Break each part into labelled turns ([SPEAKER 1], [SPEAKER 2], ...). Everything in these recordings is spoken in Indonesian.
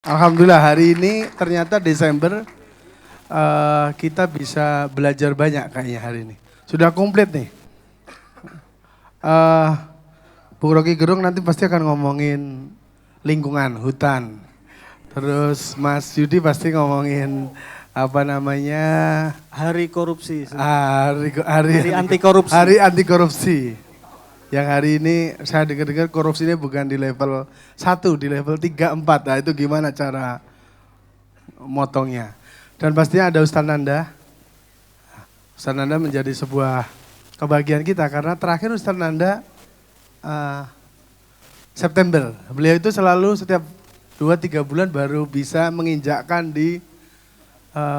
[SPEAKER 1] Alhamdulillah hari ini ternyata Desember kita bisa belajar banyak kayaknya hari ini. Sudah komplit nih. Eh Bung Rocky Gerung nanti pasti akan ngomongin lingkungan, hutan. Terus Mas Yudi pasti ngomongin apa namanya
[SPEAKER 2] Hari korupsi.
[SPEAKER 1] hari
[SPEAKER 2] Anti korupsi.
[SPEAKER 1] hari anti korupsi. Yang hari ini saya dengar-dengar korupsinya bukan di level 1, di level 3, 4. Nah itu gimana cara motongnya. Dan pastinya ada Ustaz Nanda. Ustaz Nanda menjadi sebuah kebahagiaan kita karena terakhir Ustaz Nanda September. Beliau itu selalu setiap 2-3 bulan baru bisa menginjakkan di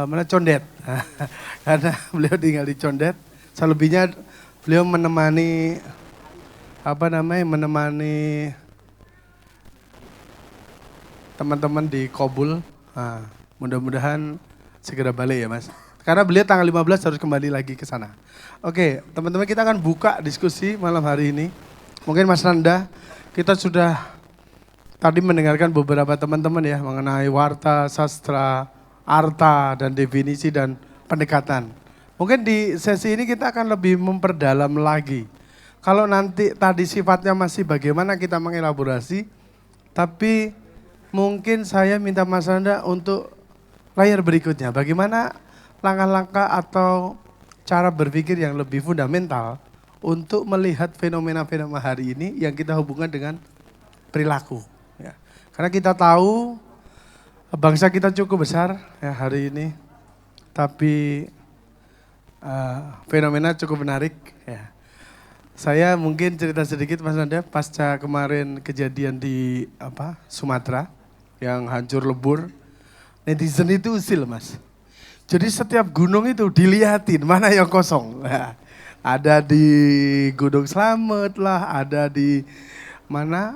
[SPEAKER 1] mana Condet. Karena beliau tinggal di Condet. Selebihnya beliau menemani menemani teman-teman di Kobul. Nah, mudah-mudahan segera balik ya Mas. Karena beliau tanggal 15 harus kembali lagi ke sana. Oke, teman-teman kita akan buka diskusi malam hari ini. Mungkin Mas Nanda, kita sudah tadi mendengarkan beberapa teman-teman ya mengenai warta, sastra, arta, dan definisi dan pendekatan. Mungkin di sesi ini kita akan lebih memperdalam lagi. Kalau nanti tadi sifatnya masih bagaimana kita mengelaborasi, tapi mungkin saya minta Mas Nanda untuk layar berikutnya. Bagaimana langkah-langkah atau cara berpikir yang lebih fundamental untuk melihat fenomena-fenomena hari ini yang kita hubungkan dengan perilaku. Ya. Karena kita tahu bangsa kita cukup besar ya hari ini, tapi fenomena cukup menarik. Ya. Saya mungkin cerita sedikit Mas Nanda, pasca kemarin kejadian di Sumatera yang hancur lebur, netizen itu usil Mas. Jadi setiap gunung itu dilihatin mana yang kosong. Nah, ada di Gunung Slamet lah, ada di mana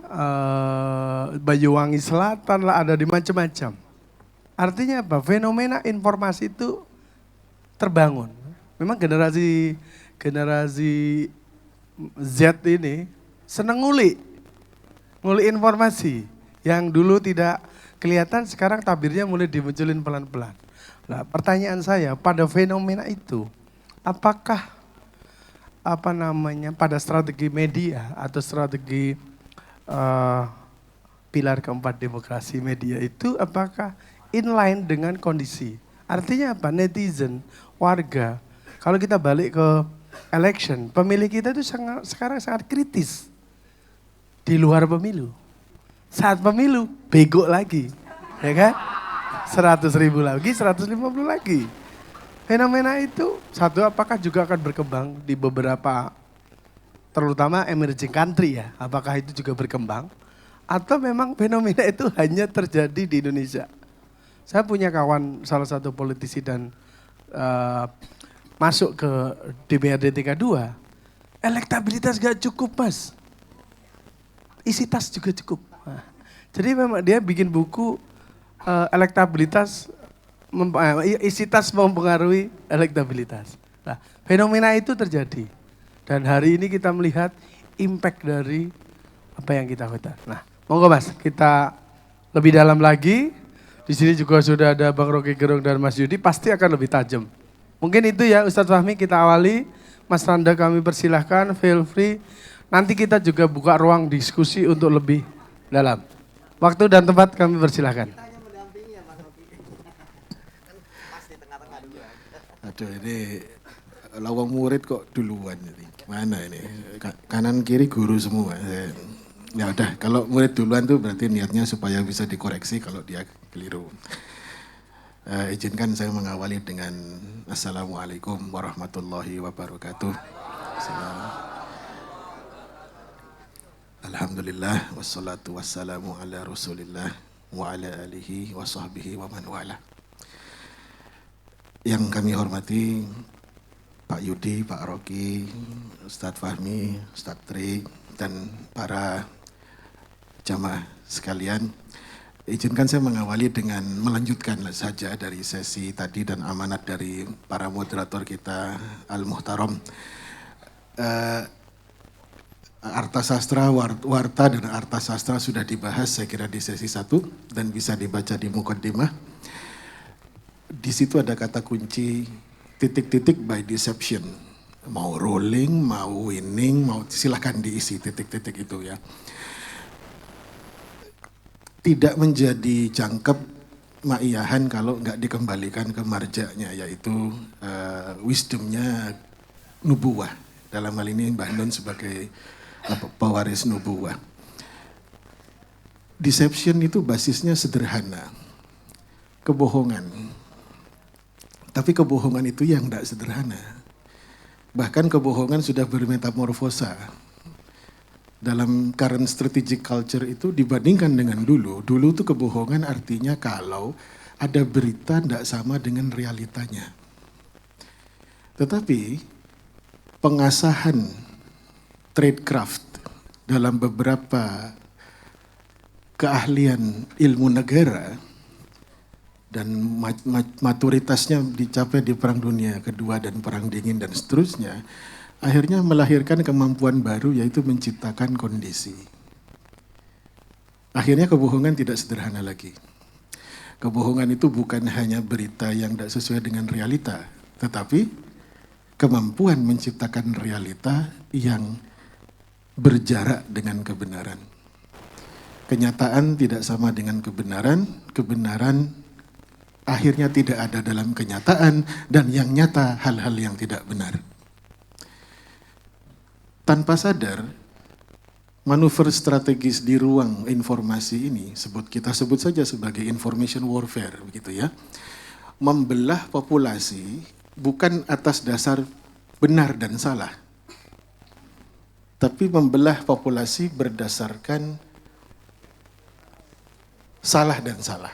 [SPEAKER 1] Banyuwangi Selatan lah, ada di macam-macam. Artinya apa? Fenomena informasi itu terbangun. Memang generasi Z ini senang nguli informasi yang dulu tidak kelihatan, sekarang tabirnya mulai dimunculin pelan-pelan. Nah, pertanyaan saya pada fenomena itu, apakah pada strategi media atau strategi pilar keempat demokrasi media itu apakah inline dengan kondisi? Artinya apa? Netizen, warga, kalau kita balik ke election, pemilih kita itu sekarang sangat kritis di luar pemilu. Saat pemilu, bego lagi, ya kan? 100.000 lagi, 150 lagi. Fenomena itu, satu apakah juga akan berkembang di beberapa, terutama emerging country ya, apakah itu juga berkembang? Atau memang fenomena itu hanya terjadi di Indonesia? Saya punya kawan, salah satu politisi dan masuk ke DPRD tingkat 2, elektabilitas gak cukup Mas. Isi tas juga cukup. Nah, jadi memang dia bikin buku elektabilitas, isi tas mempengaruhi elektabilitas. Nah, fenomena itu terjadi. Dan hari ini kita melihat impact dari apa yang kita katakan. Nah, monggo Mas, kita lebih dalam lagi. Di sini juga sudah ada Bang Rocky Gerung dan Mas Yudi, pasti akan lebih tajam. Mungkin itu ya Ustadz Fahmi, kita awali. Mas Nanda kami persilahkan, feel free. Nanti kita juga buka ruang diskusi untuk lebih dalam. Waktu dan tempat kami persilahkan.
[SPEAKER 3] Aduh ini lawang murid kok duluan ini. Gimana ini? Kanan kiri guru semua. Ya udah, kalau murid duluan tuh berarti niatnya supaya bisa dikoreksi kalau dia keliru. Izinkan saya mengawali dengan Assalamualaikum warahmatullahi wabarakatuh. Alhamdulillah wassalatu wassalamu ala rasulillah wa ala alihi wa sahbihi wa man wala. Yang kami hormati Pak Yudi, Pak Rocky, Ustadz Fahmi, Ustadz Tri, dan para jamaah sekalian. Izinkan saya mengawali dengan melanjutkan saja dari sesi tadi dan amanat dari para moderator kita Al-Muhtaram. Arta sastra, warta dan arta sastra sudah dibahas saya kira di sesi 1 dan bisa dibaca di mukaddimah. Di situ ada kata kunci titik-titik by deception. Mau rolling, mau winning, mau silahkan diisi titik-titik itu ya. Tidak menjadi jangkep maiyahan kalau nggak dikembalikan ke marjanya, yaitu wisdomnya nubuwah. Dalam hal ini Mbah Nun sebagai pewaris nubuwah. Deception itu basisnya sederhana, kebohongan. Tapi kebohongan itu yang tidak sederhana. Bahkan kebohongan sudah bermetamorfosa. Dalam current strategic culture itu dibandingkan dengan dulu. Dulu itu kebohongan artinya kalau ada berita tidak sama dengan realitanya. Tetapi pengasahan tradecraft dalam beberapa keahlian ilmu negara dan maturitasnya dicapai di Perang Dunia Kedua dan Perang Dingin dan seterusnya, akhirnya melahirkan kemampuan baru yaitu menciptakan kondisi. Akhirnya kebohongan tidak sederhana lagi. Kebohongan itu bukan hanya berita yang tidak sesuai dengan realita, tetapi kemampuan menciptakan realita yang berjarak dengan kebenaran. Kenyataan tidak sama dengan kebenaran, kebenaran akhirnya tidak ada dalam kenyataan, dan yang nyata hal-hal yang tidak benar. Tanpa sadar, manuver strategis di ruang informasi ini, kita sebut saja sebagai information warfare, begitu ya, membelah populasi bukan atas dasar benar dan salah, tapi membelah populasi berdasarkan salah dan salah.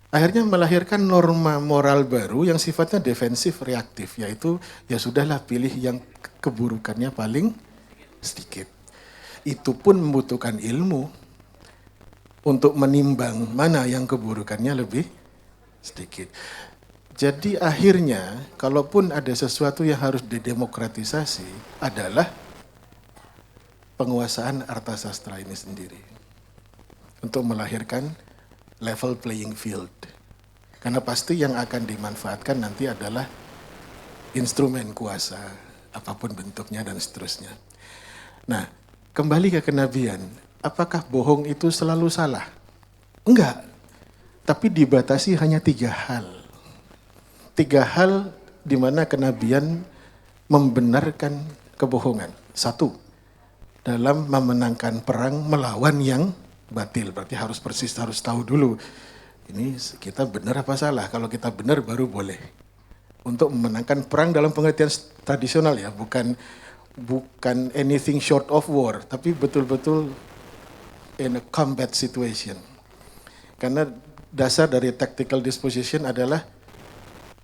[SPEAKER 3] Akhirnya melahirkan norma moral baru yang sifatnya defensif reaktif, yaitu ya sudahlah pilih yang keburukannya paling sedikit. Itu pun membutuhkan ilmu untuk menimbang mana yang keburukannya lebih sedikit. Jadi akhirnya, kalaupun ada sesuatu yang harus didemokratisasi, adalah penguasaan arta sastra ini sendiri. Untuk melahirkan level playing field. Karena pasti yang akan dimanfaatkan nanti adalah instrumen kuasa, apapun bentuknya dan seterusnya. Nah, kembali ke kenabian, apakah bohong itu selalu salah? Enggak, tapi dibatasi hanya 3 hal. 3 hal di mana kenabian membenarkan kebohongan. 1, dalam memenangkan perang melawan yang batil. Berarti harus persis, harus tahu dulu. Ini kita benar apa salah. Kalau kita benar baru boleh. Untuk memenangkan perang dalam pengertian tradisional ya. Bukan anything short of war. Tapi betul-betul in a combat situation. Karena dasar dari tactical disposition adalah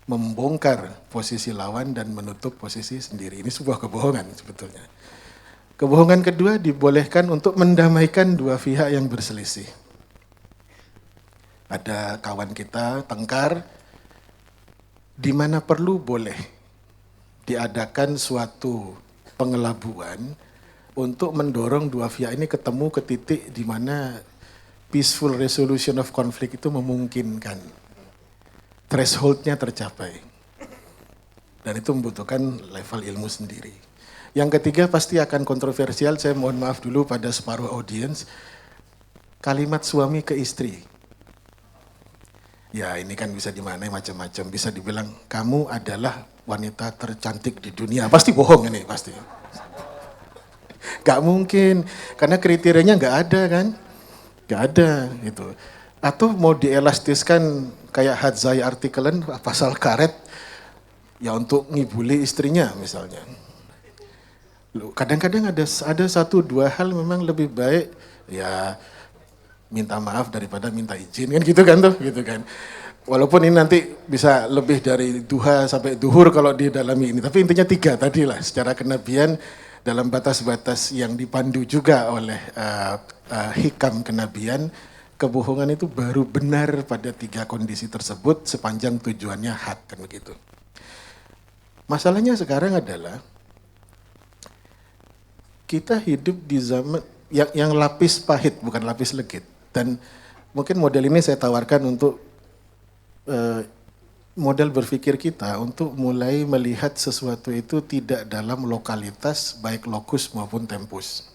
[SPEAKER 3] membongkar posisi lawan dan menutup posisi sendiri. Ini sebuah kebohongan sebetulnya. Kebohongan kedua dibolehkan untuk mendamaikan 2 pihak yang berselisih. Ada kawan kita tengkar, di mana perlu boleh diadakan suatu pengelabuan untuk mendorong 2 pihak ini ketemu ke titik di mana peaceful resolution of conflict itu memungkinkan. Threshold-nya tercapai. Dan itu membutuhkan level ilmu sendiri. Yang ketiga pasti akan kontroversial, saya mohon maaf dulu pada separuh audiens. Kalimat suami ke istri. Ya ini kan bisa dimaknai macam-macam. Bisa dibilang, kamu adalah wanita tercantik di dunia. Pasti bohong ini, pasti. Gak mungkin, karena kriterianya gak ada kan. Gak ada gitu. Atau mau dielastiskan kayak Hadzai artikelen pasal karet ya untuk ngibuli istrinya misalnya. Kadang-kadang ada 1-2 hal memang lebih baik ya minta maaf daripada minta izin kan gitu kan tuh gitu kan. Walaupun ini nanti bisa lebih dari duha sampai duhur kalau didalami ini, tapi intinya 3 tadi lah secara kenabian dalam batas-batas yang dipandu juga oleh hikam kenabian. Kebohongan itu baru benar pada 3 kondisi tersebut sepanjang tujuannya hak kan begitu. Masalahnya sekarang adalah kita hidup di zaman yang lapis pahit, bukan lapis legit. Dan mungkin model ini saya tawarkan untuk model berpikir kita untuk mulai melihat sesuatu itu tidak dalam lokalitas baik lokus maupun tempus.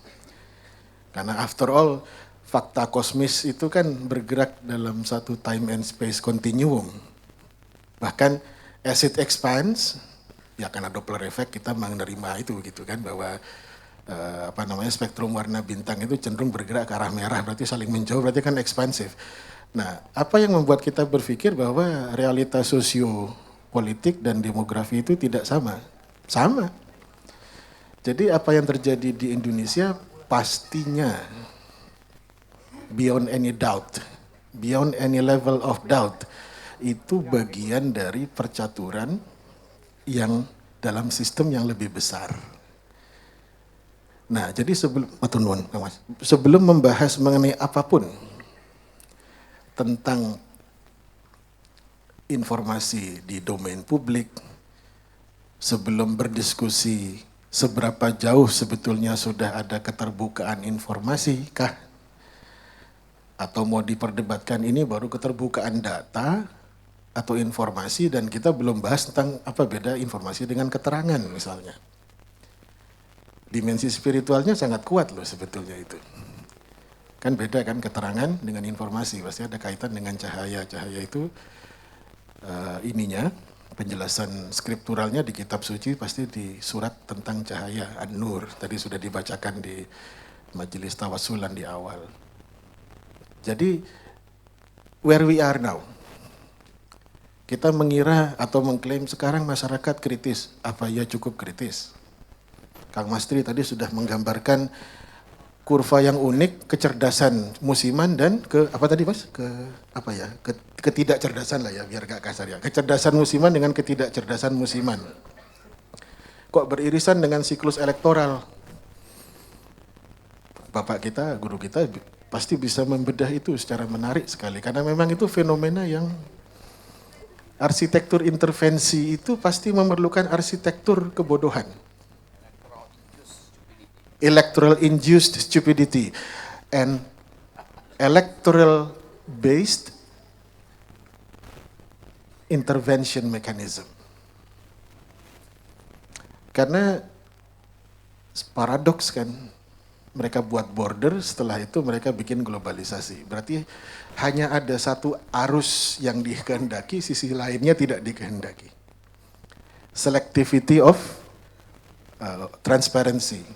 [SPEAKER 3] Karena after all, fakta kosmis itu kan bergerak dalam satu time and space continuum. Bahkan as it expands, ya karena Doppler effect kita menerima itu gitu kan, bahwa spektrum warna bintang itu cenderung bergerak ke arah merah, berarti saling menjauh, berarti kan ekspansif. Nah, apa yang membuat kita berpikir bahwa realitas sosiopolitik dan demografi itu tidak sama? Sama. Jadi apa yang terjadi di Indonesia pastinya beyond any doubt, beyond any level of doubt, itu bagian dari percaturan yang dalam sistem yang lebih besar. Nah, jadi sebelum membahas mengenai apapun tentang informasi di domain publik, sebelum berdiskusi seberapa jauh sebetulnya sudah ada keterbukaan informasi kah? Atau mau diperdebatkan ini baru keterbukaan data atau informasi, dan kita belum bahas tentang apa beda informasi dengan keterangan misalnya. Dimensi spiritualnya sangat kuat loh sebetulnya itu. Kan beda kan keterangan dengan informasi, pasti ada kaitan dengan cahaya. Cahaya itu penjelasan skripturalnya di kitab suci pasti di surat tentang cahaya, An-Nur. Tadi sudah dibacakan di majelis tawasulan di awal. Jadi where we are now, kita mengira atau mengklaim sekarang masyarakat kritis. Apa ya cukup kritis? Kang Mastri tadi sudah menggambarkan kurva yang unik, kecerdasan musiman dan ketidakcerdasan lah ya, biar gak kasar ya. Kecerdasan musiman dengan ketidakcerdasan musiman. Kok beririsan dengan siklus elektoral? Bapak kita, guru kita pasti bisa membedah itu secara menarik sekali. Karena memang itu fenomena yang arsitektur intervensi itu pasti memerlukan arsitektur kebodohan. Electoral induced stupidity and electoral based intervention mechanism. Karena paradoks kan, mereka buat border, setelah itu mereka bikin globalisasi. Berarti hanya ada satu arus yang dikehendaki, sisi lainnya tidak dikehendaki. Selectivity of transparency.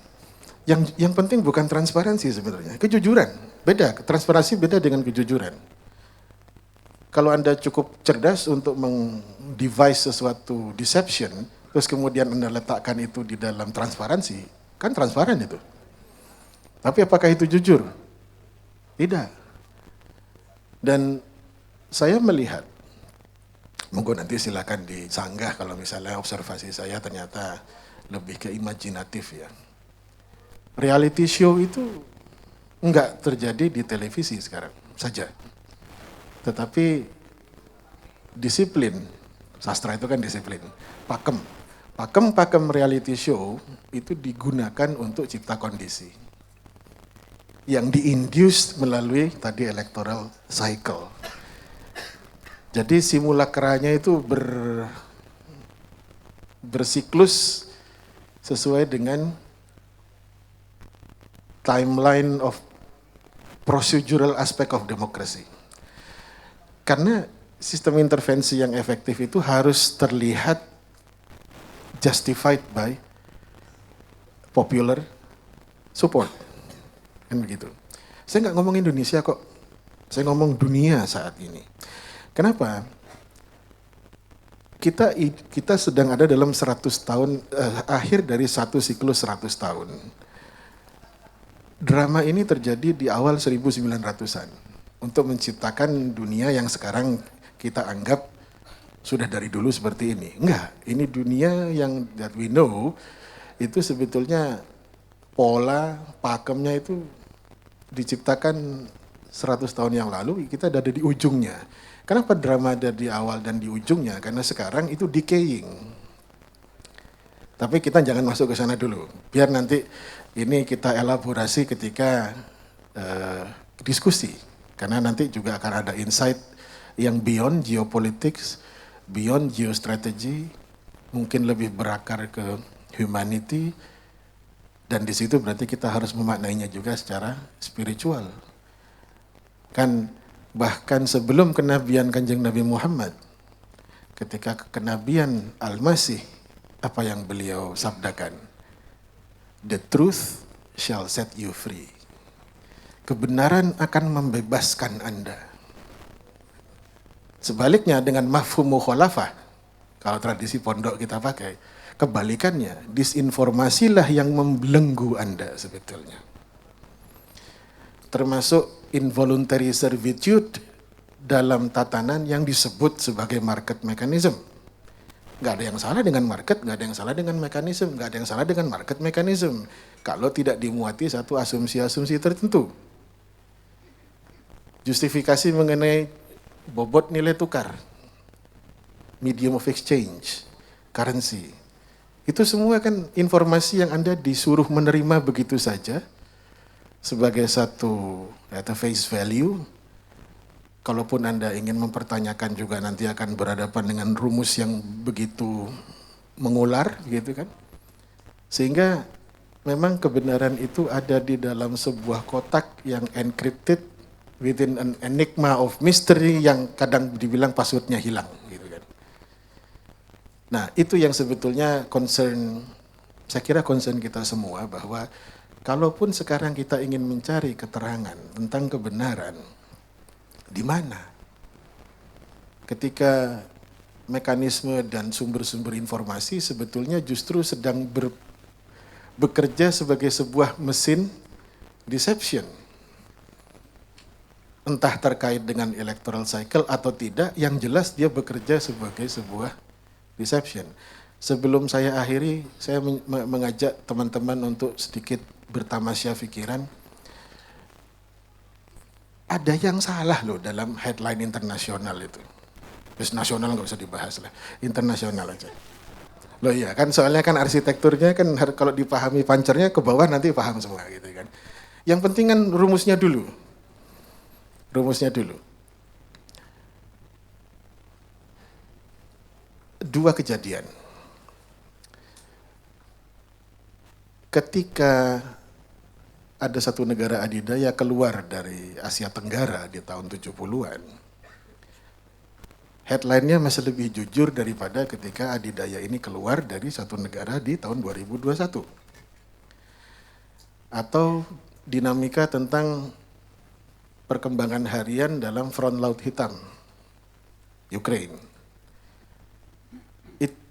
[SPEAKER 3] Yang penting bukan transparansi sebenarnya, kejujuran. Beda, transparansi beda dengan kejujuran. Kalau Anda cukup cerdas untuk meng-device sesuatu deception, terus kemudian Anda letakkan itu di dalam transparansi, kan transparan itu. Tapi apakah itu jujur? Tidak. Dan saya melihat, monggo nanti silakan disanggah kalau misalnya observasi saya ternyata lebih ke imajinatif ya. Reality show itu enggak terjadi di televisi sekarang saja. Tetapi disiplin, sastra itu kan disiplin, pakem reality show itu digunakan untuk cipta kondisi. Yang di-induce melalui tadi electoral cycle. Jadi simulakranya itu bersiklus sesuai dengan timeline of procedural aspect of democracy. Karena sistem intervensi yang efektif itu harus terlihat justified by popular support. Kan begitu. Saya nggak ngomong Indonesia kok, saya ngomong dunia saat ini. Kenapa? Kita sedang ada dalam 100 tahun, akhir dari satu siklus 100 tahun. Drama ini terjadi di awal 1900-an untuk menciptakan dunia yang sekarang kita anggap sudah dari dulu seperti ini. Enggak, ini dunia yang that we know itu sebetulnya pola pakemnya itu diciptakan 100 tahun yang lalu, kita ada di ujungnya. Kenapa drama ada di awal dan di ujungnya? Karena sekarang itu decaying. Tapi kita jangan masuk ke sana dulu. Biar nanti ini kita elaborasi ketika diskusi. Karena nanti juga akan ada insight yang beyond geopolitics, beyond geostrategy, mungkin lebih berakar ke humanity, dan di situ berarti kita harus memaknainya juga secara spiritual. Kan bahkan sebelum kenabian Kanjeng Nabi Muhammad, ketika kenabian Al-Masih, apa yang beliau sabdakan? The truth shall set you free. Kebenaran akan membebaskan Anda. Sebaliknya dengan mafhum mukhalafah, kalau tradisi pondok kita pakai, kebalikannya, disinformasilah yang membelenggu Anda sebetulnya. Termasuk involuntary servitude dalam tatanan yang disebut sebagai market mechanism. Nggak ada yang salah dengan market, nggak ada yang salah dengan mekanisme, nggak ada yang salah dengan market mechanism. Kalau tidak dimuati satu asumsi-asumsi tertentu. Justifikasi mengenai bobot nilai tukar, medium of exchange, currency. Itu semua kan informasi yang Anda disuruh menerima begitu saja sebagai satu face value. Kalaupun Anda ingin mempertanyakan juga nanti akan berhadapan dengan rumus yang begitu mengular gitu kan. Sehingga memang kebenaran itu ada di dalam sebuah kotak yang encrypted within an enigma of mystery yang kadang dibilang passwordnya hilang gitu kan. Nah, itu yang sebetulnya concern, saya kira concern kita semua, bahwa kalaupun sekarang kita ingin mencari keterangan tentang kebenaran, di mana? Ketika mekanisme dan sumber-sumber informasi sebetulnya justru sedang bekerja sebagai sebuah mesin deception. Entah terkait dengan electoral cycle atau tidak, yang jelas dia bekerja sebagai sebuah deception. Sebelum saya akhiri, saya mengajak teman-teman untuk sedikit bertamasya pikiran. Ada yang salah loh dalam headline internasional itu. Terus nasional nggak usah dibahas lah, internasional aja. Loh iya kan, soalnya kan arsitekturnya kan kalau dipahami pancernya ke bawah nanti paham semua gitu kan. Yang penting kan rumusnya dulu. Rumusnya dulu. Dua kejadian. Ketika ada satu negara adidaya keluar dari Asia Tenggara di tahun 70-an. Headline-nya masih lebih jujur daripada ketika adidaya ini keluar dari satu negara di tahun 2021. Atau dinamika tentang perkembangan harian dalam front laut hitam, Ukraine.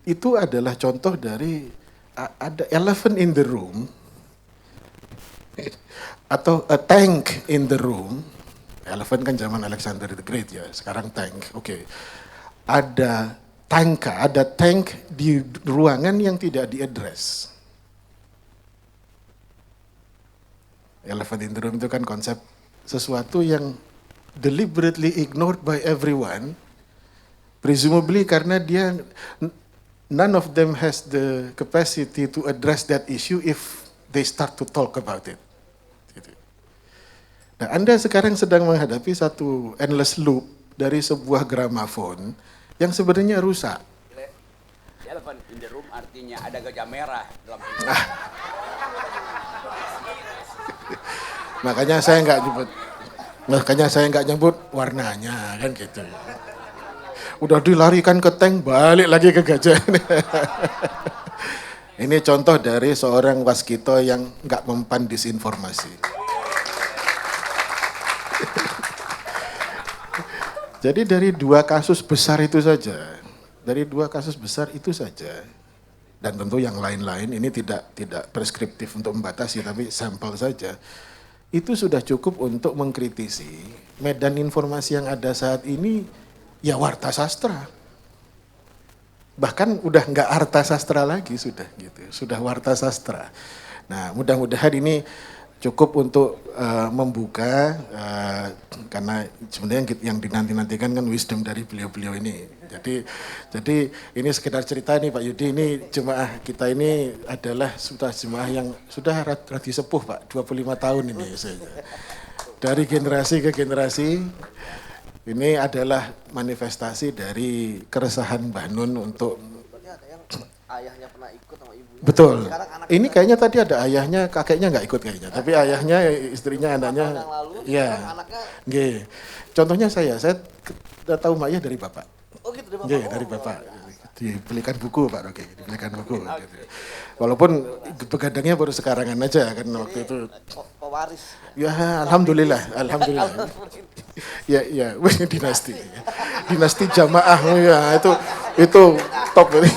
[SPEAKER 3] Itu adalah contoh dari ada elephant in the room, atau a tank in the room. Elephant kan zaman Alexander the Great ya, sekarang tank. Oke. Ada tank di ruangan yang tidak diadres. Elephant in the room itu kan konsep sesuatu yang deliberately ignored by everyone, presumably karena dia none of them has the capacity to address that issue if they start to talk about it. Gitu. Nah, Anda sekarang sedang menghadapi satu endless loop dari sebuah gramafon yang sebenarnya rusak.
[SPEAKER 4] Elephant in the room artinya ada gajah merah dalam
[SPEAKER 3] Makanya saya nggak nyebut warnanya kan gitu. Udah dilarikan ke tank, balik lagi ke gajah. Ini contoh dari seorang waskito yang nggak mempan disinformasi. Jadi dari dua kasus besar itu saja, dan tentu yang lain-lain ini tidak preskriptif untuk membatasi, tapi sampel saja, itu sudah cukup untuk mengkritisi medan informasi yang ada saat ini, ya warta sastra. Bahkan udah nggak arta sastra lagi, sudah warta sastra. Nah, mudah-mudahan ini cukup untuk membuka karena sebenarnya yang dinanti-nantikan kan wisdom dari beliau-beliau ini. Jadi ini sekedar cerita nih Pak Yudi, ini jemaah kita ini adalah sudah jemaah yang sudah rada sepuh Pak, 25 tahun ini. Dari generasi ke generasi, ini adalah manifestasi dari keresahan Mbah Nun untuk
[SPEAKER 2] Ayahnya pernah ikut sama ibunya.
[SPEAKER 3] betul. Ini kayaknya tadi ada ayahnya, kakeknya nggak ikut kayaknya. Tapi ayahnya, istrinya, anaknya, ya. Nggih. Contohnya saya udah tahu Maya dari bapak.
[SPEAKER 2] Oh gitu, dari
[SPEAKER 3] Nggih, dari bapak. Dibelikan buku Pak Rocky, dibelikan buku. Gitu. Walaupun begadangnya baru sekarangan aja kan waktu itu.
[SPEAKER 2] Pewaris.
[SPEAKER 3] Ya, alhamdulillah. Ya, dinasti. Dinasti jamaah ya itu top ini.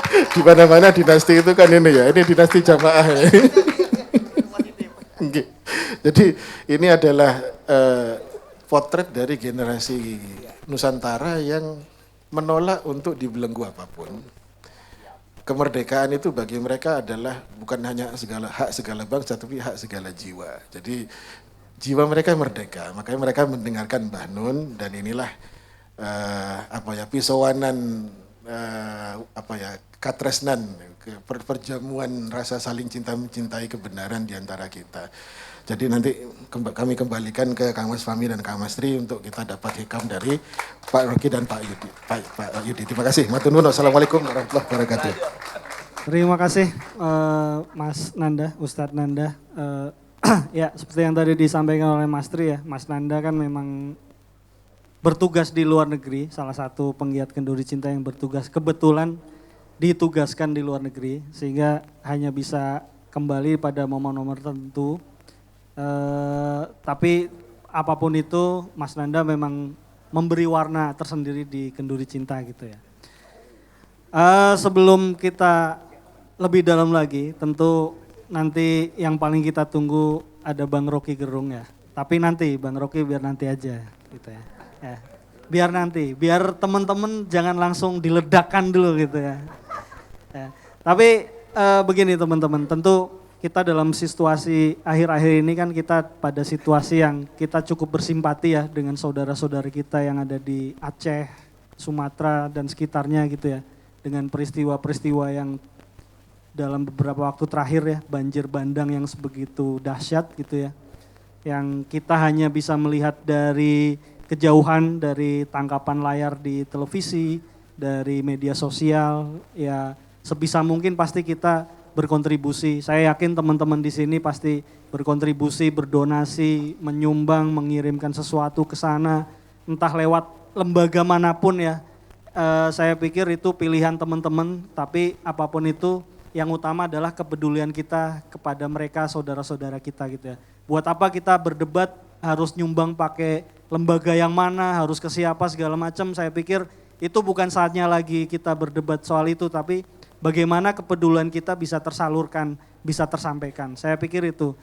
[SPEAKER 3] Di mana-mana dinasti itu kan ini ya, ini dinasti jamaah. Jadi ini adalah potret dari generasi Nusantara yang menolak untuk dibelenggu apapun. Kemerdekaan itu bagi mereka adalah bukan hanya hak segala bangsa, tapi hak segala jiwa. Jadi jiwa mereka merdeka, makanya mereka mendengarkan Mbah Nun dan inilah pisauanan katresnan, perjamuan rasa saling cinta mencintai kebenaran di antara kita. Jadi nanti kami kembalikan ke Kang Mas Fahmi dan Kang Mas Tri untuk kita dapat hikam dari Pak Rocky dan Pak Yudi. Pak Yudi, terima kasih. Matur nuwun. Wassalamualaikum warahmatullahi wabarakatuh.
[SPEAKER 2] Terima kasih Mas Nanda, Ustadz Nanda. Ya seperti yang tadi disampaikan oleh Mas Tri ya, Mas Nanda kan memang bertugas di luar negeri, salah satu penggiat kenduri cinta yang bertugas kebetulan ditugaskan di luar negeri sehingga hanya bisa kembali pada momen-momen tertentu. Tapi apapun itu Mas Nanda memang memberi warna tersendiri di kenduri cinta gitu ya. Sebelum kita lebih dalam lagi, tentu nanti yang paling kita tunggu ada Bang Rocky Gerung ya. Tapi nanti Bang Rocky biar nanti aja gitu ya. Biar nanti, biar teman-teman jangan langsung diledakkan dulu gitu ya. Tapi begini teman-teman, tentu kita dalam situasi akhir-akhir ini kan kita pada situasi yang kita cukup bersimpati ya dengan saudara-saudara kita yang ada di Aceh, Sumatera dan sekitarnya gitu ya. Dengan peristiwa-peristiwa yang dalam beberapa waktu terakhir ya, banjir bandang yang sebegitu dahsyat gitu ya. Yang kita hanya bisa melihat dari kejauhan, dari tangkapan layar di televisi, dari media sosial, ya sebisa mungkin pasti kita berkontribusi. Saya yakin teman-teman di sini pasti berkontribusi, berdonasi, menyumbang, mengirimkan sesuatu ke sana, entah lewat lembaga manapun ya. Saya pikir itu pilihan teman-teman, tapi apapun itu yang utama adalah kepedulian kita kepada mereka, saudara-saudara kita gitu ya. Buat apa kita berdebat harus nyumbang pakai lembaga yang mana, harus ke siapa segala macam, saya pikir itu bukan saatnya lagi kita berdebat soal itu, tapi bagaimana kepedulian kita bisa tersalurkan, bisa tersampaikan. Saya pikir itu.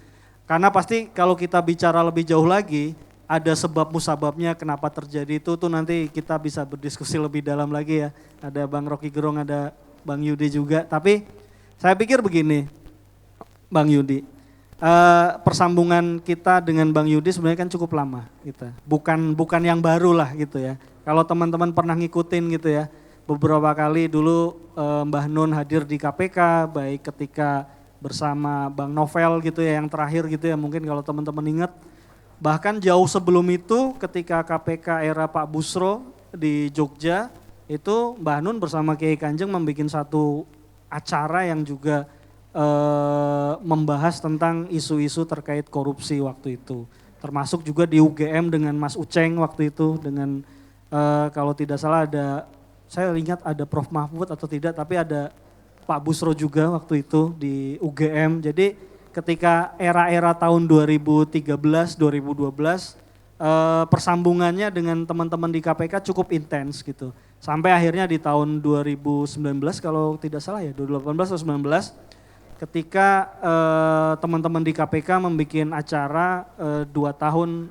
[SPEAKER 2] Karena pasti kalau kita bicara lebih jauh lagi, ada sebab musababnya kenapa terjadi itu tuh nanti kita bisa berdiskusi lebih dalam lagi ya. Ada Bang Rocky Gerung, ada Bang Yudi juga. Tapi saya pikir begini, Bang Yudi, persambungan kita dengan Bang Yudi sebenarnya kan cukup lama gitu. Bukan yang baru lah gitu ya. Kalau teman-teman pernah ngikutin gitu ya, beberapa kali dulu Mbah Nun hadir di KPK, baik ketika bersama Bang Novel gitu ya, yang terakhir gitu ya, mungkin kalau teman-teman ingat. Bahkan jauh sebelum itu ketika KPK era Pak Busro di Jogja, itu Mbah Nun bersama Kiai Kanjeng membuat satu acara yang juga membahas tentang isu-isu terkait korupsi waktu itu. Termasuk juga di UGM dengan Mas Uceng waktu itu, dengan kalau tidak salah ada, saya ingat ada Prof Mahfud atau tidak, tapi ada Pak Busro juga waktu itu di UGM. Jadi ketika era-era tahun 2013, 2012, persambungannya dengan teman-teman di KPK cukup intens gitu. Sampai akhirnya di tahun 2019 kalau tidak salah ya, 2018 atau 2019, ketika teman-teman di KPK membuat acara 2 tahun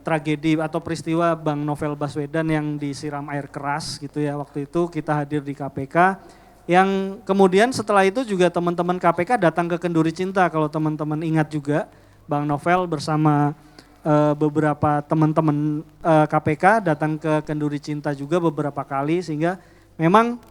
[SPEAKER 2] tragedi atau peristiwa Bang Novel Baswedan yang disiram air keras gitu ya. Waktu itu kita hadir di KPK Yang kemudian setelah itu juga teman-teman KPK datang ke Kenduri Cinta, kalau teman-teman ingat juga Bang Novel bersama beberapa teman-teman KPK datang ke Kenduri Cinta juga beberapa kali, sehingga memang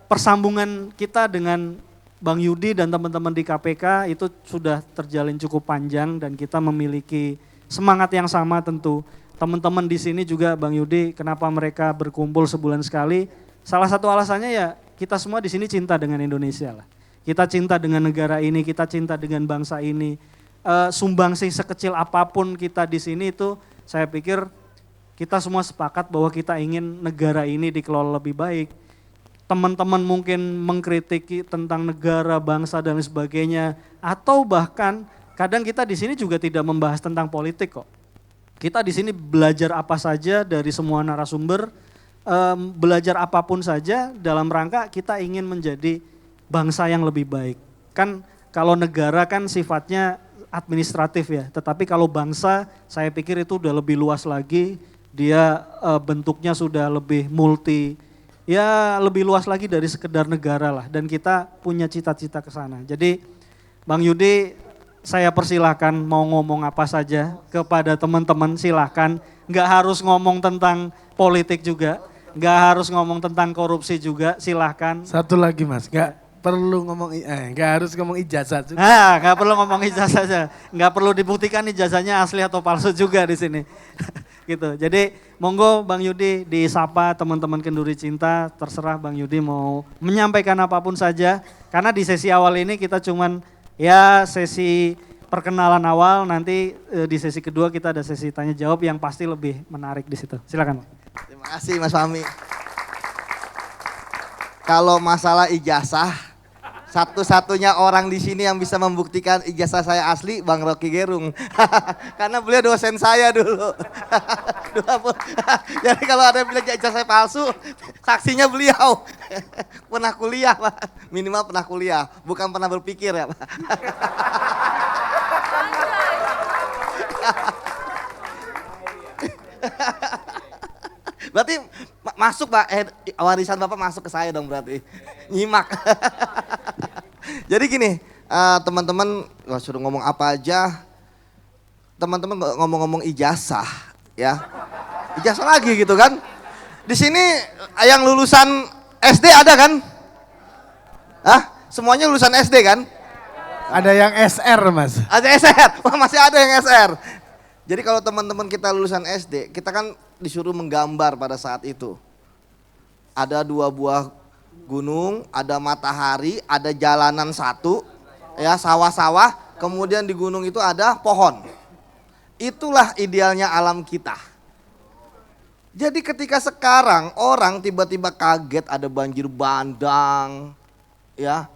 [SPEAKER 2] persambungan kita dengan Bang Yudi dan teman-teman di KPK itu sudah terjalin cukup panjang dan kita memiliki semangat yang sama tentu. Teman-teman di sini juga Bang Yudi, kenapa mereka berkumpul sebulan sekali? Salah satu alasannya ya kita semua di sini cinta dengan Indonesia lah. Kita cinta dengan negara ini, kita cinta dengan bangsa ini. Sumbangsi sekecil apapun kita di sini itu saya pikir kita semua sepakat bahwa kita ingin negara ini dikelola lebih baik. Teman-teman mungkin mengkritiki tentang negara, bangsa dan sebagainya, atau bahkan kadang kita di sini juga tidak membahas tentang politik kok. Kita di sini belajar apa saja dari semua narasumber, belajar apapun saja dalam rangka kita ingin menjadi bangsa yang lebih baik. Kan kalau negara kan sifatnya administratif ya, tetapi kalau bangsa saya pikir itu udah lebih luas lagi, dia bentuknya sudah lebih multi, ya lebih luas lagi dari sekedar negara lah, dan kita punya cita-cita ke sana. Jadi Bang Yudi, saya persilahkan mau ngomong apa saja kepada teman-teman, silahkan. Nggak harus ngomong tentang politik juga, nggak harus ngomong tentang korupsi juga, silahkan.
[SPEAKER 1] Satu lagi Mas, nggak perlu ngomong nggak harus ngomong ijazah juga.
[SPEAKER 2] Nah, nggak perlu ngomong ijazah saja, nggak perlu dibuktikan ijazahnya asli atau palsu juga di sini. Gitu. Jadi monggo Bang Yudi disapa teman-teman Kenduri Cinta, terserah Bang Yudi mau menyampaikan apapun saja. Karena di sesi awal ini kita cuman ya sesi perkenalan awal, nanti di sesi kedua kita ada sesi tanya jawab yang pasti lebih menarik di situ. Silakan.
[SPEAKER 5] Terima kasih Mas Fahmi. Kalau masalah ijazah, satu-satunya orang di sini yang bisa membuktikan ijazah saya asli Bang Rocky Gerung. Karena beliau dosen saya dulu. Jadi kalau ada yang bilang ijazah saya palsu, saksinya beliau. Pernah kuliah Pak, minimal pernah kuliah, bukan pernah berpikir ya Pak. Berarti masuk Pak, warisan Bapak masuk ke saya dong berarti, nyimak. Jadi gini, teman-teman suruh ngomong apa aja, teman-teman ngomong-ngomong ijazah ya, ijazah lagi gitu kan. Di sini yang lulusan SD ada kan? Hah? Semuanya lulusan SD kan?
[SPEAKER 1] Ada yang SR Mas.
[SPEAKER 5] Ada SR, wah masih ada yang SR. Jadi kalau teman-teman kita lulusan SD, kita kan disuruh menggambar pada saat itu. Ada 2 buah gunung, ada matahari, ada jalanan satu, ya sawah-sawah, kemudian di gunung itu ada pohon. Itulah idealnya alam kita. Jadi ketika sekarang orang tiba-tiba kaget ada banjir bandang, ya,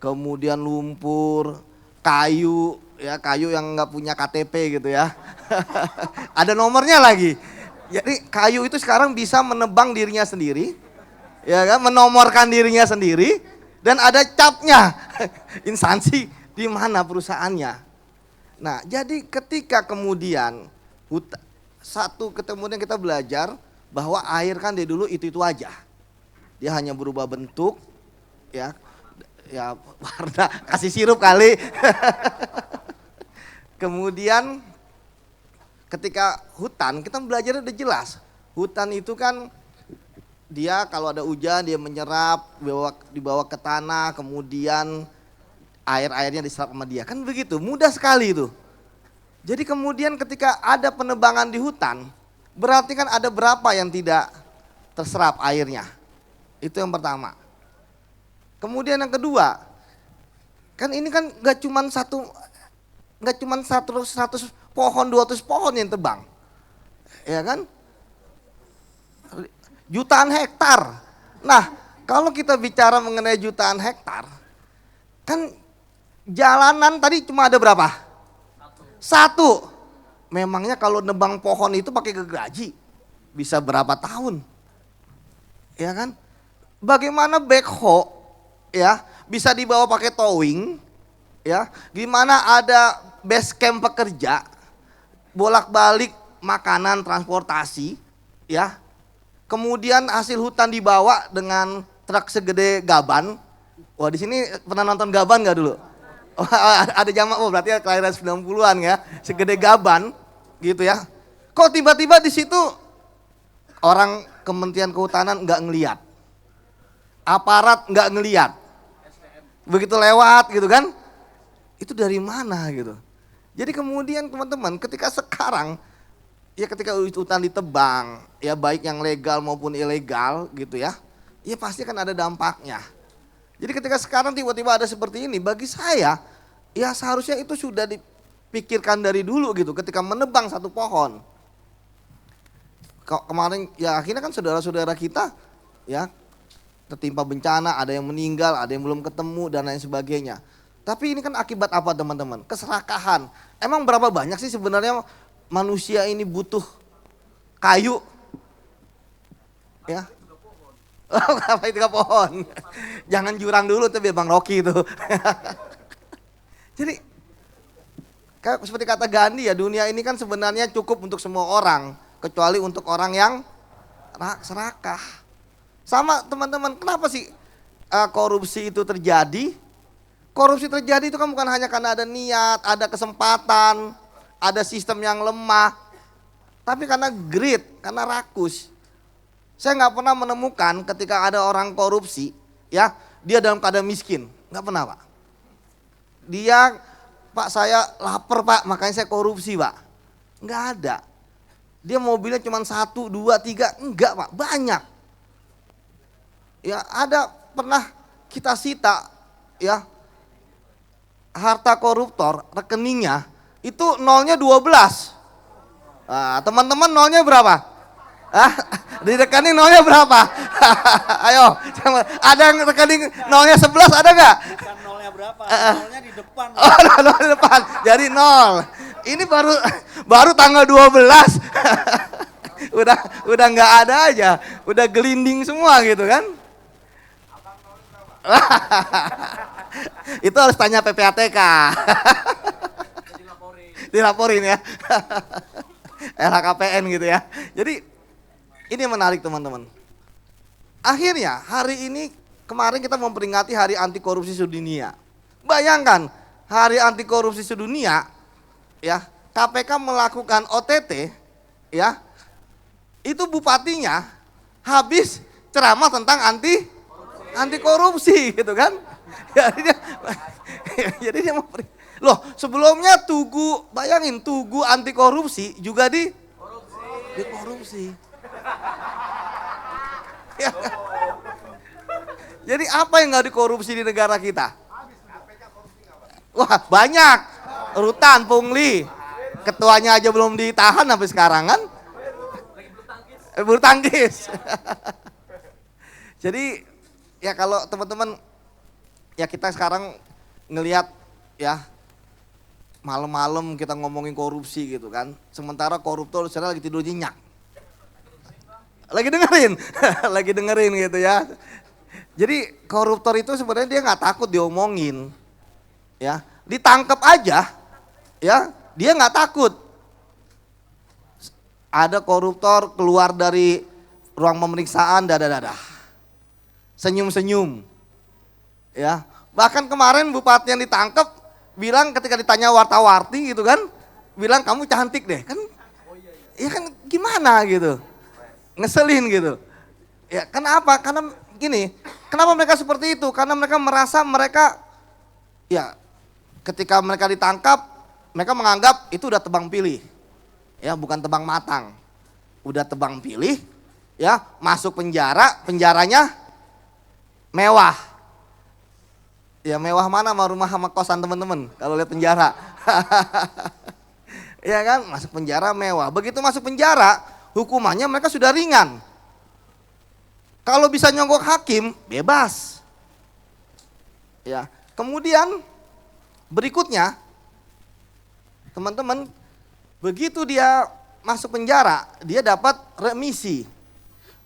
[SPEAKER 5] kemudian lumpur, kayu, ya kayu yang nggak punya KTP gitu ya, ada nomornya lagi. Jadi kayu itu sekarang bisa menebang dirinya sendiri, ya kan, menomorkan dirinya sendiri, dan ada capnya, instansi di mana perusahaannya. Nah, jadi ketika kemudian kemudian kita belajar bahwa air kan dari dulu itu aja, dia hanya berubah bentuk, ya warna, kasih sirup kali. Kemudian ketika hutan, kita belajar udah jelas. Hutan itu kan dia kalau ada hujan dia menyerap, dibawa ke tanah, kemudian air-airnya diserap sama dia. Kan begitu, mudah sekali itu. Jadi kemudian ketika ada penebangan di hutan, berarti kan ada berapa yang tidak terserap airnya. Itu yang pertama. Kemudian yang kedua, kan ini kan gak cuma 100 pohon, 200 pohon yang tebang. Ya kan? Jutaan hektar. Nah, kalau kita bicara mengenai jutaan hektar, kan jalanan tadi cuma ada berapa? 1. Memangnya kalau nebang pohon itu pakai gergaji bisa berapa tahun? Ya kan? Bagaimana backhoe ya bisa dibawa pakai towing? Ya, gimana ada base camp pekerja, bolak-balik makanan transportasi, ya. Kemudian hasil hutan dibawa dengan truk segede gaban. Wah, di sini pernah nonton gaban nggak dulu? Oh, ada jamak, oh berarti kelahiran 90-an ya. Segede gaban gitu ya. Kok tiba-tiba di situ orang Kementerian Kehutanan nggak ngelihat. Aparat nggak ngelihat. Begitu lewat gitu kan. Itu dari mana gitu. Jadi kemudian teman-teman ketika sekarang ya ketika hutan ditebang ya baik yang legal maupun ilegal gitu ya. Ya pasti kan ada dampaknya. Jadi ketika sekarang tiba-tiba ada seperti ini bagi saya ya seharusnya itu sudah dipikirkan dari dulu gitu ketika menebang satu pohon. Kemarin ya akhirnya kan saudara-saudara kita ya tertimpa bencana, ada yang meninggal, ada yang belum ketemu dan lain sebagainya. Tapi ini kan akibat apa teman-teman? Keserakahan. Emang berapa banyak sih sebenarnya manusia ini butuh kayu? Ya. Oh, ngapain 3 pohon? Jangan jurang dulu tuh biar Bang Rocky itu. Jadi seperti kata Gandhi ya, dunia ini kan sebenarnya cukup untuk semua orang, kecuali untuk orang yang serakah. Sama teman-teman, kenapa sih korupsi itu terjadi? Korupsi terjadi itu kan bukan hanya karena ada niat, ada kesempatan, ada sistem yang lemah, tapi karena greed, karena rakus. Saya nggak pernah menemukan ketika ada orang korupsi, ya dia dalam keadaan miskin, nggak pernah Pak. Dia, Pak saya lapar Pak, makanya saya korupsi Pak. Nggak ada. Dia mobilnya cuma 1, 2, 3, enggak Pak, banyak. Ya ada pernah kita sita ya harta koruptor rekeningnya itu nolnya 12. Nah, teman-teman nolnya berapa? Di rekening nolnya berapa? Ayo, ada yang rekening nolnya 11 ada nggak?
[SPEAKER 2] Bukan nolnya berapa, nolnya di depan.
[SPEAKER 5] Oh, nol di depan, jadi 0. Ini baru tanggal 12. udah nggak ada aja, udah gelinding semua gitu kan? Itu harus tanya PPATK. Dilaporin ya. LHKPN gitu ya. Jadi ini menarik teman-teman. Akhirnya hari ini kemarin kita memperingati Hari Anti Korupsi Sedunia. Bayangkan Hari Anti Korupsi Sedunia ya, KPK melakukan OTT ya. Itu bupatinya habis ceramah tentang anti korupsi gitu kan. Jadi dia mau loh sebelumnya Tugu, bayangin Tugu anti korupsi juga di korupsi. Ya. Jadi apa yang nggak dikorupsi di negara kita? Wah banyak, rutan, pungli, ketuanya aja belum ditahan sampai sekarang kan? Bulu tangkis. Jadi ya kalau teman-teman ya kita sekarang ngelihat ya malam-malam kita ngomongin korupsi gitu kan. Sementara koruptor sekarang lagi tidur nyenyak. Lagi dengerin, lagi dengerin gitu ya. Jadi koruptor itu sebenarnya dia nggak takut diomongin, ya ditangkap aja, ya dia nggak takut. Ada koruptor keluar dari ruang pemeriksaan dadah-dadah, senyum-senyum, ya. Bahkan kemarin bupati yang ditangkap bilang ketika ditanya warta-warti gitu kan, bilang kamu cantik deh kan, ya kan gimana gitu. Ngeselin gitu. Ya kenapa? Karena gini, kenapa mereka seperti itu? Karena mereka merasa mereka ya ketika mereka ditangkap, mereka menganggap itu udah tebang pilih. Ya bukan tebang matang. Udah tebang pilih, ya masuk penjara, penjaranya mewah. Ya mewah mana sama rumah sama kosan teman-teman kalau lihat penjara. Ya kan, masuk penjara mewah. Begitu masuk penjara, hukumannya mereka sudah ringan. Kalau bisa nyogok hakim, bebas. Ya, kemudian berikutnya, teman-teman, begitu dia masuk penjara, dia dapat remisi.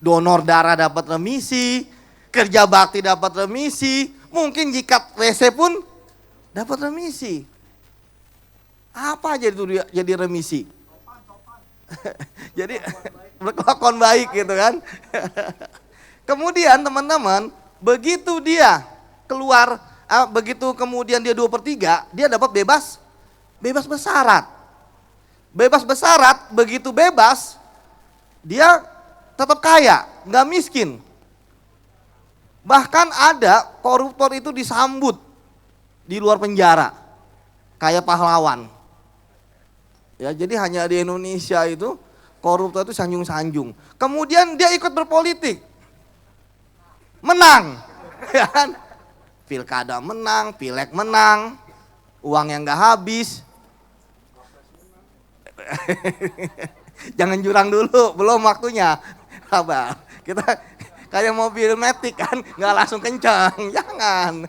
[SPEAKER 5] Donor darah dapat remisi, kerja bakti dapat remisi, mungkin jikat WC pun dapat remisi. Apa aja itu dia jadi remisi? Jadi berkelakuan baik gitu kan. Kemudian teman-teman begitu dia keluar, begitu kemudian dia 2/3, dia dapat bebas bersyarat. Bebas bersyarat, begitu bebas, dia tetap kaya, nggak miskin. Bahkan ada koruptor itu disambut di luar penjara, kayak pahlawan. Ya, jadi hanya di Indonesia itu koruptor itu sanjung-sanjung. Kemudian dia ikut berpolitik, menang, ya kan? Pilkada menang, pileg menang, uang yang nggak habis. Jangan jurang dulu, belum waktunya. Sabar, kita kayak mobil matic kan, nggak langsung kencang, jangan.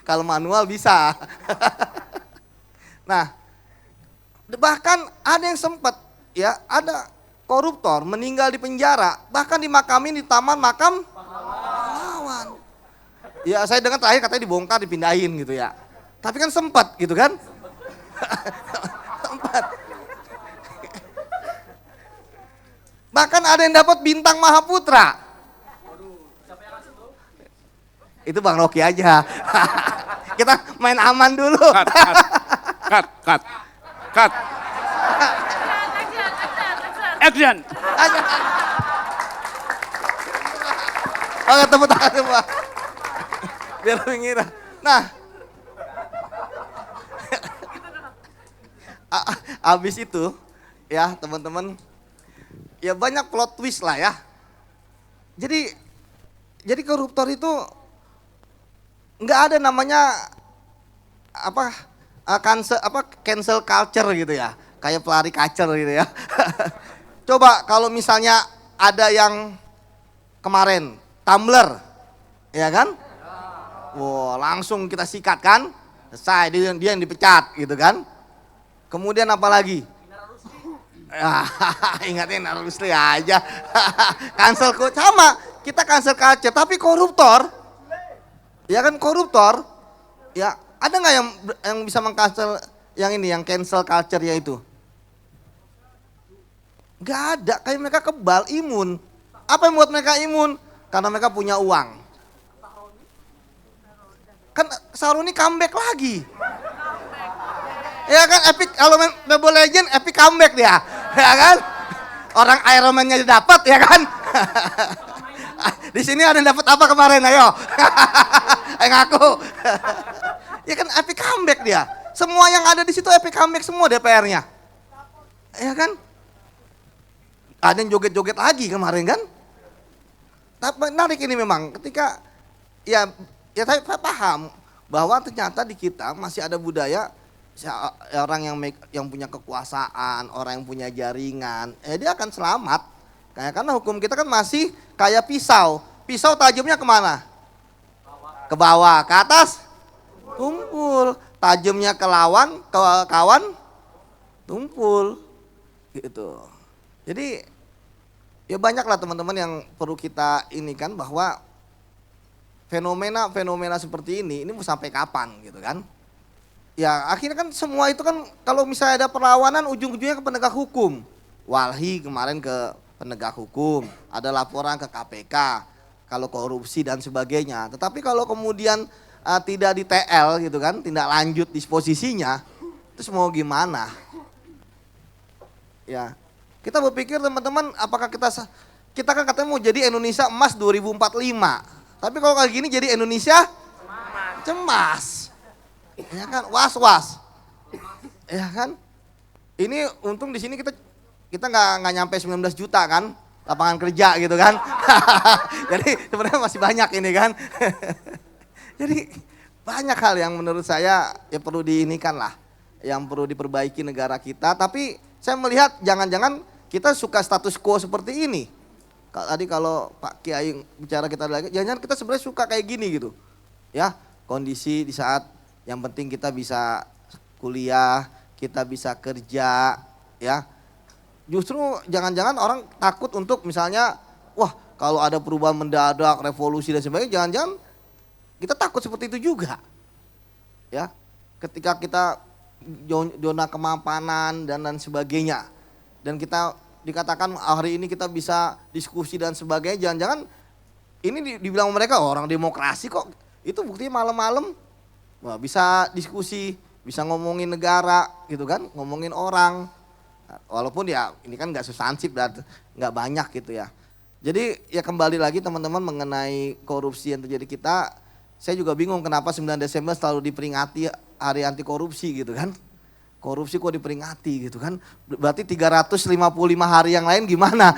[SPEAKER 5] Kalau manual bisa. Nah, bahkan ada yang sempat, ya, ada koruptor meninggal di penjara, bahkan dimakamin di taman makam pahlawan. Ya, saya dengar terakhir katanya dibongkar, dipindahin gitu ya. Tapi kan sempat gitu kan. Sempat. Bahkan ada yang dapat bintang Mahaputra. Itu Bang Rocky aja. Kita main aman dulu.
[SPEAKER 4] Cut. Action.
[SPEAKER 5] Oke, tepuk tangan semua. Biar lebih ngira. Nah, abis itu ya teman-teman, ya banyak plot twist lah ya. Jadi koruptor itu nggak ada namanya cancel culture gitu ya, kayak pelari kacer gitu ya. Coba kalau misalnya ada yang kemarin tumbler, ya kan? Wow, langsung kita sikat kan, selesai, dia yang dipecat gitu kan. Kemudian apa lagi? Ingatin Nara Rusli aja. Cancel sama, kita cancel culture, tapi koruptor, ya kan koruptor, ya ada nggak yang bisa mengcancel yang ini, yang cancel culture-nya itu? Nggak ada, kayak mereka kebal, imun. Apa yang buat mereka imun? Karena mereka punya uang. Kan Saruni comeback lagi. Ya kan, epic, kalau main Mobile Legends epic comeback dia. Ya kan? Orang Iron Man-nya dapat ya kan? Di sini ada yang dapat apa kemarin, ayo. Ayo ngaku. Ya kan epic comeback dia. Semua yang ada di situ epic comeback semua DPR-nya. Ya kan? Ada yang joget-joget lagi kemarin kan? Tapi menarik ini memang ketika ya saya paham bahwa ternyata di kita masih ada budaya orang yang punya kekuasaan, orang yang punya jaringan, dia akan selamat. Karena hukum kita kan masih kayak pisau. Pisau tajamnya kemana? Ke bawah, ke atas? Tumpul. Tajamnya ke lawan, ke kawan? Tumpul. Gitu. Jadi ya banyaklah teman-teman yang perlu kita ini kan, bahwa fenomena seperti ini mau sampai kapan gitu kan. Ya akhirnya kan semua itu kan kalau misalnya ada perlawanan ujung-ujungnya ke penegak hukum. Walhi kemarin ke penegak hukum, ada laporan ke KPK kalau korupsi dan sebagainya. Tetapi kalau kemudian tidak di TL gitu kan, tindak lanjut disposisinya, terus mau gimana? Ya, kita berpikir teman-teman, apakah kita kan katanya mau jadi Indonesia emas 2045. Tapi kalau kayak gini jadi Indonesia cemas. Ya kan, was-was. Ya kan? Ini untung di sini kita nggak nyampe 19 juta kan, lapangan kerja gitu kan. Jadi sebenarnya masih banyak ini kan. Jadi banyak hal yang menurut saya ya perlu diinikan lah, yang perlu diperbaiki negara kita. Tapi saya melihat jangan-jangan kita suka status quo seperti ini. Tadi kalau Pak Kiai bicara kita lagi, jangan-jangan kita sebenarnya suka kayak gini gitu. Ya, kondisi di saat yang penting kita bisa kuliah, kita bisa kerja, ya. Justru jangan-jangan orang takut untuk misalnya, wah kalau ada perubahan mendadak, revolusi dan sebagainya, jangan-jangan kita takut seperti itu juga. Ya, ketika kita zona kemapanan dan sebagainya, dan kita dikatakan hari ini kita bisa diskusi dan sebagainya, jangan-jangan ini dibilang mereka orang demokrasi kok, itu buktinya malam-malam wah, bisa diskusi, bisa ngomongin negara gitu kan, ngomongin orang, walaupun ya ini kan nggak substansif dan nggak banyak gitu ya. Jadi ya kembali lagi teman-teman mengenai korupsi yang terjadi kita, saya juga bingung kenapa 9 Desember selalu diperingati hari anti korupsi gitu kan. Korupsi kok diperingati gitu kan, berarti 355 hari yang lain gimana?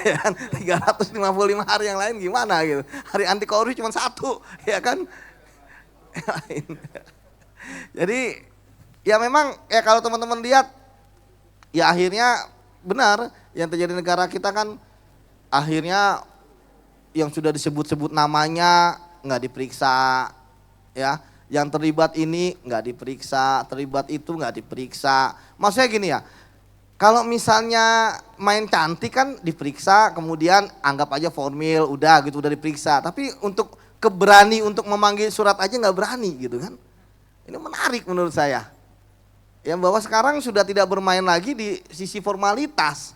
[SPEAKER 5] Ya kan? 355 hari yang lain gimana gitu. Hari anti korupsi cuma satu, ya kan? Jadi ya memang ya kalau teman-teman lihat ya akhirnya benar yang terjadi di negara kita kan akhirnya yang sudah disebut-sebut namanya nggak diperiksa ya. Yang terlibat ini nggak diperiksa, terlibat itu nggak diperiksa. Maksudnya gini ya, kalau misalnya main cantik kan diperiksa, kemudian anggap aja formil, udah gitu, udah diperiksa. Tapi untuk keberani untuk memanggil surat aja nggak berani gitu kan. Ini menarik menurut saya. Yang bahwa sekarang sudah tidak bermain lagi di sisi formalitas.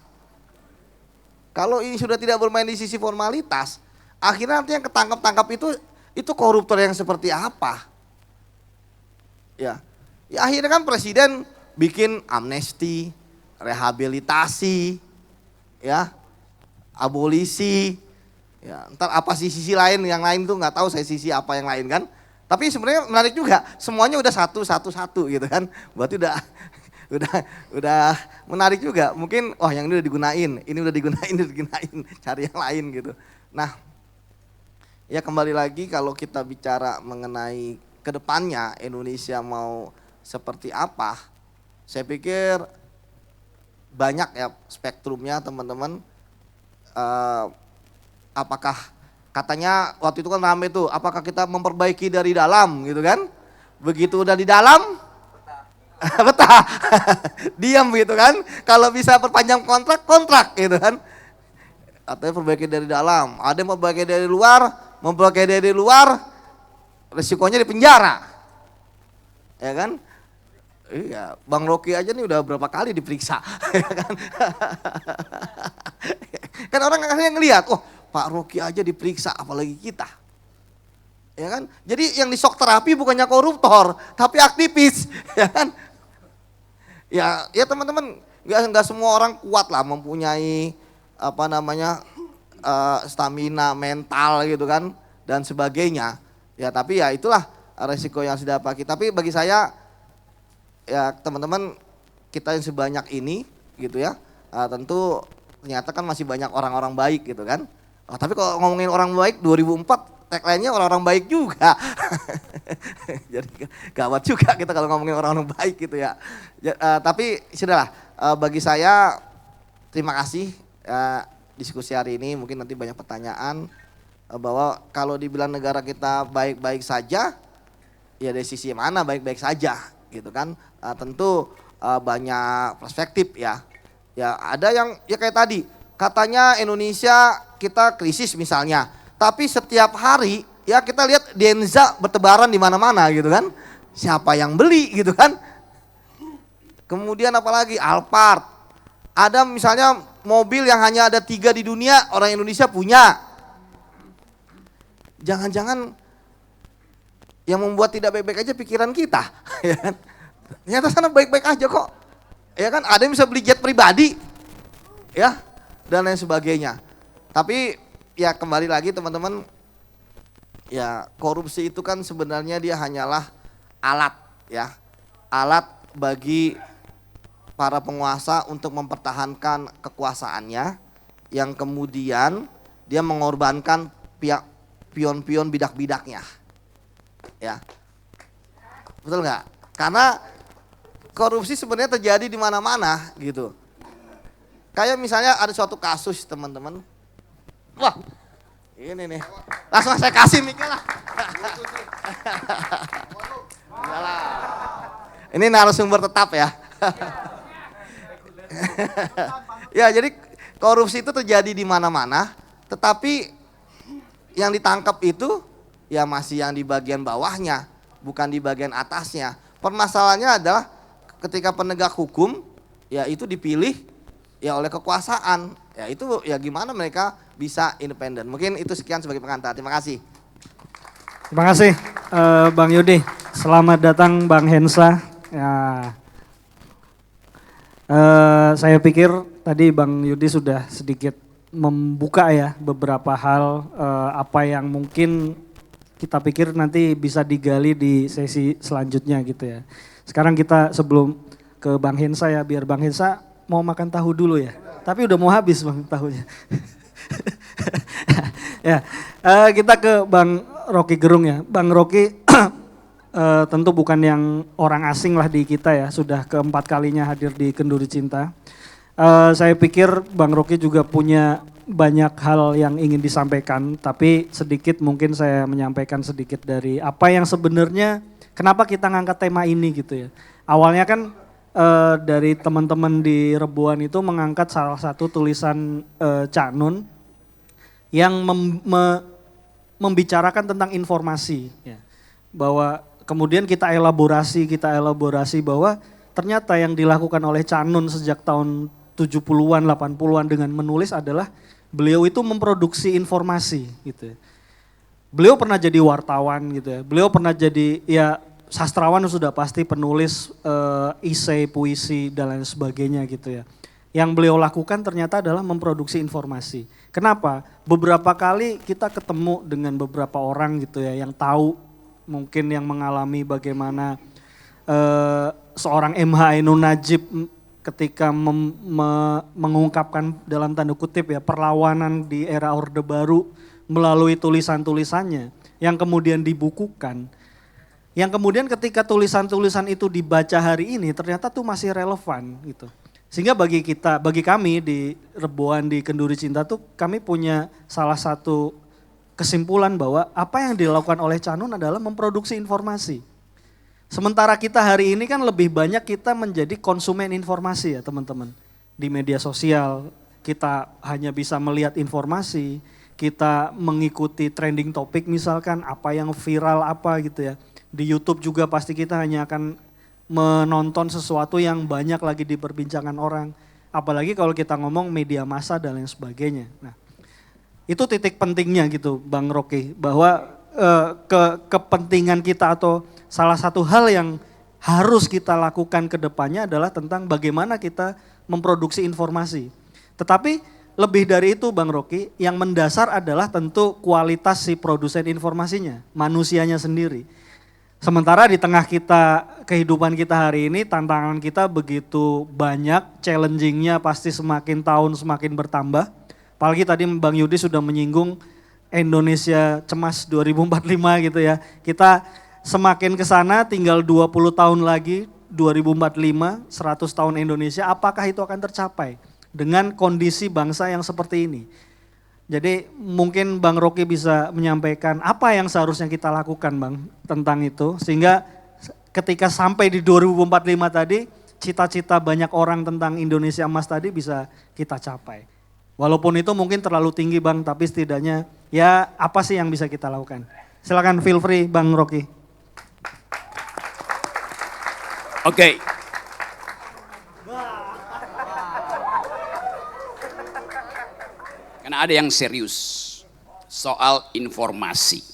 [SPEAKER 5] Kalau ini sudah tidak bermain di sisi formalitas, akhirnya nanti yang ketangkap-tangkap itu koruptor yang seperti apa? Ya akhirnya kan presiden bikin amnesti, rehabilitasi, ya, abolisi, ya, ntar apa sisi lain yang lain tuh nggak tahu saya sisi apa yang lain kan. Tapi sebenarnya menarik juga, semuanya udah satu gitu kan. Berarti udah menarik juga. Mungkin yang ini udah digunain, cari yang lain gitu. Nah, ya kembali lagi kalau kita bicara mengenai kedepannya Indonesia mau seperti apa, saya pikir banyak ya spektrumnya teman-teman. Apakah katanya waktu itu kan rame tuh, apakah kita memperbaiki dari dalam gitu kan? Begitu udah di dalam, betah, diam gitu kan? Kalau bisa perpanjang kontrak gitu kan? Atau perbaiki dari dalam, ada yang memperbaiki dari luar, resikonya di penjara, ya kan? Iya, Bang Rocky aja nih udah berapa kali diperiksa, ya kan? Kan orang akhirnya ngelihat, Pak Rocky aja diperiksa, apalagi kita, ya kan? Jadi yang di shock terapi bukannya koruptor, tapi aktivis, ya kan? Ya teman-teman, nggak semua orang kuat lah mempunyai stamina mental gitu kan dan sebagainya. Ya tapi ya itulah resiko yang sudah pakai. Tapi bagi saya ya teman-teman kita yang sebanyak ini gitu ya, tentu ternyata kan masih banyak orang-orang baik gitu kan. Tapi kalau ngomongin orang baik 2004 tagline-nya orang-orang baik juga. Jadi gawat juga kita kalau ngomongin orang-orang baik gitu ya. Tapi sudahlah, bagi saya terima kasih diskusi hari ini. Mungkin nanti banyak pertanyaan. Bahwa kalau dibilang negara kita baik-baik saja, ya dari sisi mana baik-baik saja gitu kan. Tentu banyak perspektif ya. Ya ada yang ya kayak tadi, katanya Indonesia kita krisis misalnya. Tapi setiap hari ya kita lihat Denza bertebaran di mana-mana gitu kan. Siapa yang beli gitu kan. Kemudian apalagi Alphard. Ada misalnya mobil yang hanya ada 3 di dunia, orang Indonesia punya. Jangan-jangan yang membuat tidak baik-baik aja pikiran kita, ya kan? Ternyata sana baik-baik aja kok, ya kan? Ada yang bisa beli jet pribadi, ya, dan lain sebagainya. Tapi ya kembali lagi teman-teman, ya korupsi itu kan sebenarnya dia hanyalah alat, ya, alat bagi para penguasa untuk mempertahankan kekuasaannya, yang kemudian dia mengorbankan pion-pion bidak-bidaknya, ya, betul nggak? Karena korupsi sebenarnya terjadi di mana-mana gitu. Kayak misalnya ada suatu kasus teman-teman, wah ini nih, langsung saya kasih mic lah. Ini narasumber tetap ya. Ya jadi korupsi itu terjadi di mana-mana, tetapi yang ditangkap itu ya masih yang di bagian bawahnya, bukan di bagian atasnya. Permasalahannya adalah ketika penegak hukum ya itu dipilih ya oleh kekuasaan. Ya itu ya gimana mereka bisa independen. Mungkin itu sekian sebagai pengantar. Terima kasih.
[SPEAKER 2] Terima kasih Bang Yudi. Selamat datang Bang Hensa. Ya, saya pikir tadi Bang Yudi sudah sedikit membuka ya beberapa hal apa yang mungkin kita pikir nanti bisa digali di sesi selanjutnya gitu ya. Sekarang kita sebelum ke Bang Hensa ya, biar Bang Hensa mau makan tahu dulu ya. Tapi udah mau habis Bang tahunya. Ya, kita ke Bang Rocky Gerung ya. Bang Rocky tentu bukan yang orang asing lah di kita ya, sudah keempat kalinya hadir di Kenduri Cinta. Saya pikir Bang Rocky juga punya banyak hal yang ingin disampaikan, tapi sedikit mungkin saya menyampaikan sedikit dari apa yang sebenarnya kenapa kita ngangkat tema ini gitu ya. Awalnya kan dari teman-teman di Rebuan itu mengangkat salah satu tulisan Cak Nun yang membicarakan tentang informasi ya. Bahwa kemudian kita elaborasi bahwa ternyata yang dilakukan oleh Cak Nun sejak tahun 70-an, 80-an dengan menulis adalah beliau itu memproduksi informasi gitu ya. Beliau pernah jadi wartawan gitu ya, beliau pernah jadi ya sastrawan sudah pasti, penulis esai, puisi dan lain sebagainya gitu ya. Yang beliau lakukan ternyata adalah memproduksi informasi. Kenapa? Beberapa kali kita ketemu dengan beberapa orang gitu ya yang tahu mungkin yang mengalami bagaimana seorang MH Ainun Najib ketika mengungkapkan dalam tanda kutip ya perlawanan di era Orde Baru melalui tulisan-tulisannya yang kemudian dibukukan, yang kemudian ketika tulisan-tulisan itu dibaca hari ini ternyata tuh masih relevan gitu. Sehingga bagi kita, bagi kami di Rebuan di Kenduri Cinta tuh kami punya salah satu kesimpulan bahwa apa yang dilakukan oleh Cak Nun adalah memproduksi informasi. Sementara kita hari ini kan lebih banyak kita menjadi konsumen informasi ya teman-teman. Di media sosial kita hanya bisa melihat informasi, kita mengikuti trending topik misalkan apa yang viral apa gitu ya. Di YouTube juga pasti kita hanya akan menonton sesuatu yang banyak lagi diperbincangkan orang. Apalagi kalau kita ngomong media massa dan lain sebagainya. Nah, itu titik pentingnya gitu Bang Rocky, bahwa kepentingan kita atau salah satu hal yang harus kita lakukan ke depannya adalah tentang bagaimana kita memproduksi informasi. Tetapi lebih dari itu Bang Rocky, yang mendasar adalah tentu kualitas si produsen informasinya, manusianya sendiri. Sementara di tengah kita, kehidupan kita hari ini, tantangan kita begitu banyak, challengingnya pasti semakin tahun semakin bertambah. Apalagi tadi Bang Yudi sudah menyinggung Indonesia Cemas 2045 gitu ya. Kita semakin ke sana tinggal 20 tahun lagi 2045, 100 tahun Indonesia, apakah itu akan tercapai dengan kondisi bangsa yang seperti ini? Jadi mungkin Bang Rocky bisa menyampaikan apa yang seharusnya kita lakukan Bang tentang itu, sehingga ketika sampai di 2045 tadi cita-cita banyak orang tentang Indonesia emas tadi bisa kita capai. Walaupun itu mungkin terlalu tinggi Bang, tapi setidaknya ya apa sih yang bisa kita lakukan? Silakan feel free Bang Rocky.
[SPEAKER 4] Oke. Karena ada yang serius soal informasi.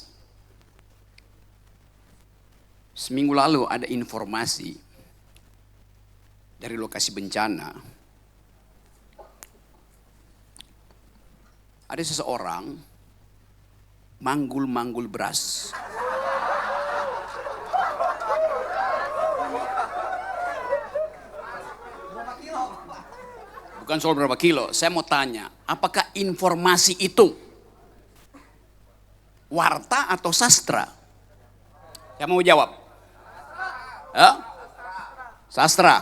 [SPEAKER 4] Seminggu lalu ada informasi dari lokasi bencana. Ada seseorang manggul-manggul beras. Bukan soal berapa kilo, saya mau tanya, apakah informasi itu warta atau sastra? Saya mau jawab. Ya? Sastra,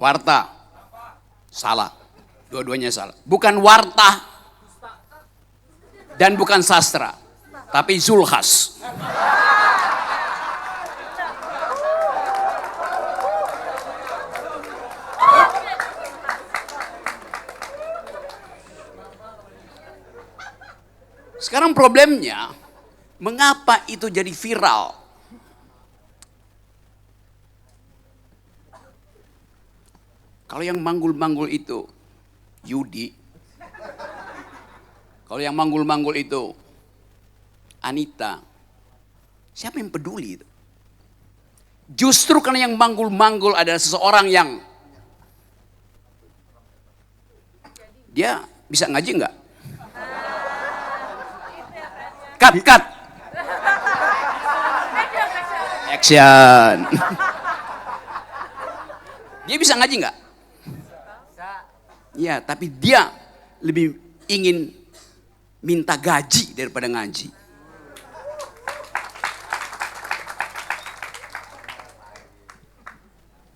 [SPEAKER 4] warta, salah. Dua-duanya salah. Bukan warta dan bukan sastra, tapi Zulhas. Sekarang problemnya, mengapa itu jadi viral? Kalau yang manggul-manggul itu Yudi. Kalau yang manggul-manggul itu Anita, siapa yang peduli itu? Justru karena yang manggul-manggul adalah seseorang yang dia bisa ngaji enggak? Cut. Action. Dia bisa ngaji enggak? Iya, tapi dia lebih ingin minta gaji daripada ngaji.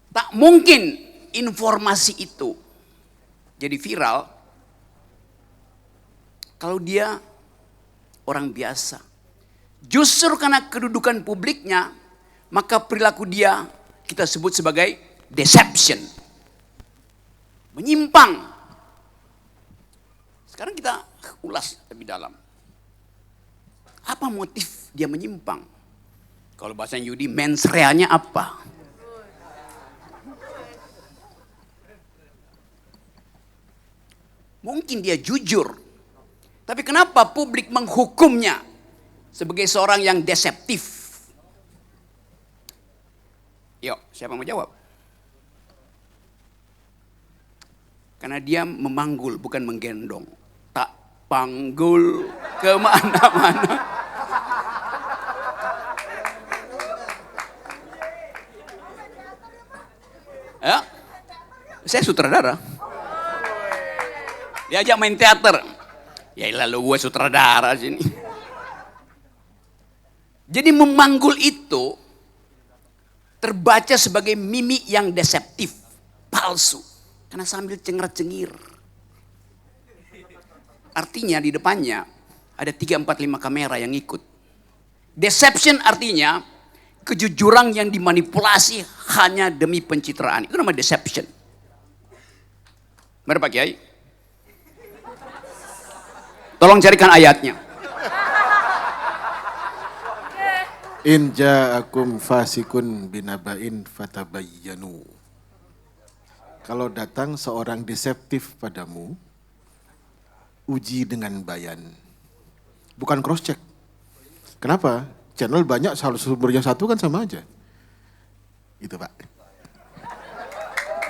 [SPEAKER 4] Tak mungkin informasi itu jadi viral kalau dia orang biasa. Justru karena kedudukan publiknya, maka perilaku dia kita sebut sebagai deception. Menyimpang. Sekarang kita ulas lebih dalam. Apa motif dia menyimpang? Kalau bahasa Yudi, mens reanya apa? Mungkin dia jujur. Tapi kenapa publik menghukumnya sebagai seorang yang deceptif? Yuk, siapa mau jawab? Karena dia memanggul, bukan menggendong. Tak panggul kemana-mana. Ya, saya sutradara. Diajak main teater. Ya lalu gue sutradara sini. Jadi memanggul itu terbaca sebagai mimik yang deceptif, palsu. Karena sambil cengar-cengir. Artinya di depannya ada 3, 4, 5 kamera yang ikut. Deception artinya kejujuran yang dimanipulasi hanya demi pencitraan. Itu namanya deception. Mari Pak Kiai. Tolong carikan ayatnya.
[SPEAKER 3] In ja'akum fasikun binaba'in fatabayyanu. Kalau datang seorang deceptif padamu, uji dengan bayan. Bukan cross check. Kenapa? Channel banyak, sumbernya satu kan sama aja. Itu Pak.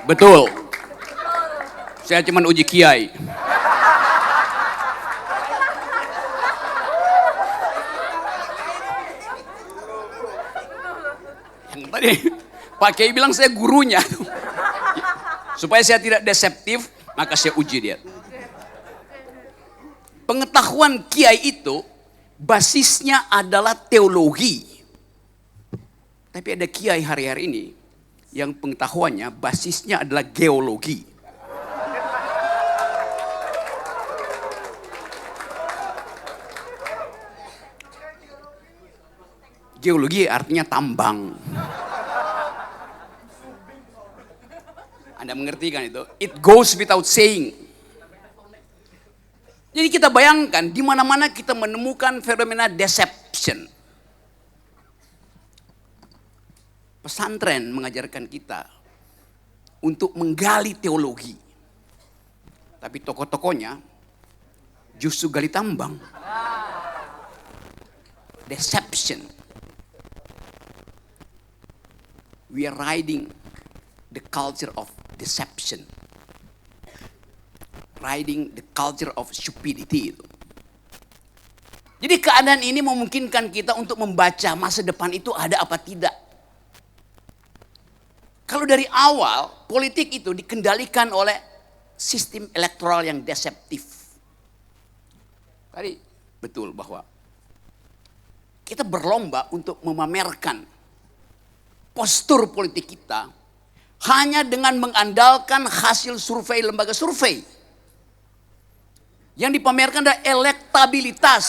[SPEAKER 4] Betul. Saya cuma uji kiai. Yang tadi Pak Kiai bilang saya gurunya. Supaya saya tidak deceptif, maka saya uji dia. Pengetahuan kiai itu basisnya adalah teologi. Tapi ada kiai hari-hari ini yang pengetahuannya basisnya adalah geologi. Geologi artinya tambang. Anda mengerti kan itu? It goes without saying. Jadi kita bayangkan di mana-mana kita menemukan fenomena deception. Pesantren mengajarkan kita untuk menggali teologi. Tapi tokoh-tokohnya justru gali tambang. Deception. We are riding the culture of deception. Riding the culture of stupidity itu. Jadi keadaan ini memungkinkan kita untuk membaca masa depan itu ada apa tidak. Kalau dari awal politik itu dikendalikan oleh sistem elektoral yang deceptif. Tadi betul bahwa kita berlomba untuk memamerkan postur politik kita hanya dengan mengandalkan hasil survei lembaga survei. Yang dipamerkan adalah elektabilitas.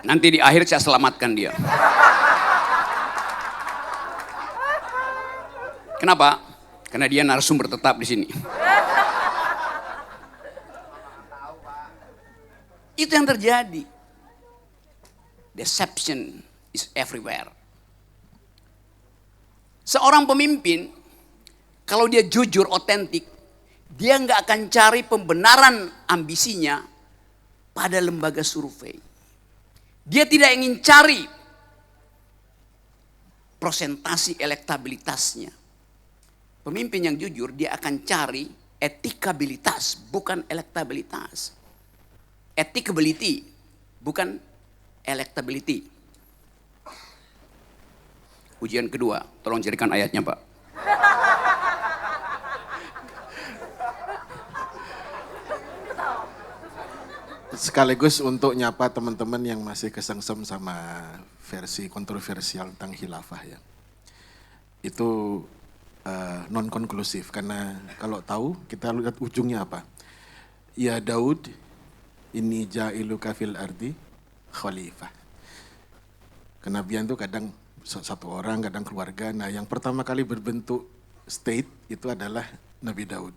[SPEAKER 4] Nanti di akhir saya selamatkan dia. Kenapa? Karena dia narasumber tetap di sini. Itu yang terjadi. Deception is everywhere. Seorang pemimpin, kalau dia jujur, otentik, dia nggak akan cari pembenaran ambisinya pada lembaga survei. Dia tidak ingin cari prosentasi elektabilitasnya. Pemimpin yang jujur, dia akan cari etikabilitas, bukan elektabilitas. Etikability, bukan electability. Ujian kedua, tolong carikan ayatnya Pak.
[SPEAKER 3] Sekaligus untuk nyapa teman-teman yang masih kesengsem sama versi kontroversial tentang khilafah ya. Itu non konklusif karena kalau tahu kita lihat ujungnya apa. Ya Daud, ini ja'iluka fil ardi khalifah. Kenabian itu kadang satu orang, kadang keluarga. Nah yang pertama kali berbentuk state itu adalah Nabi Daud.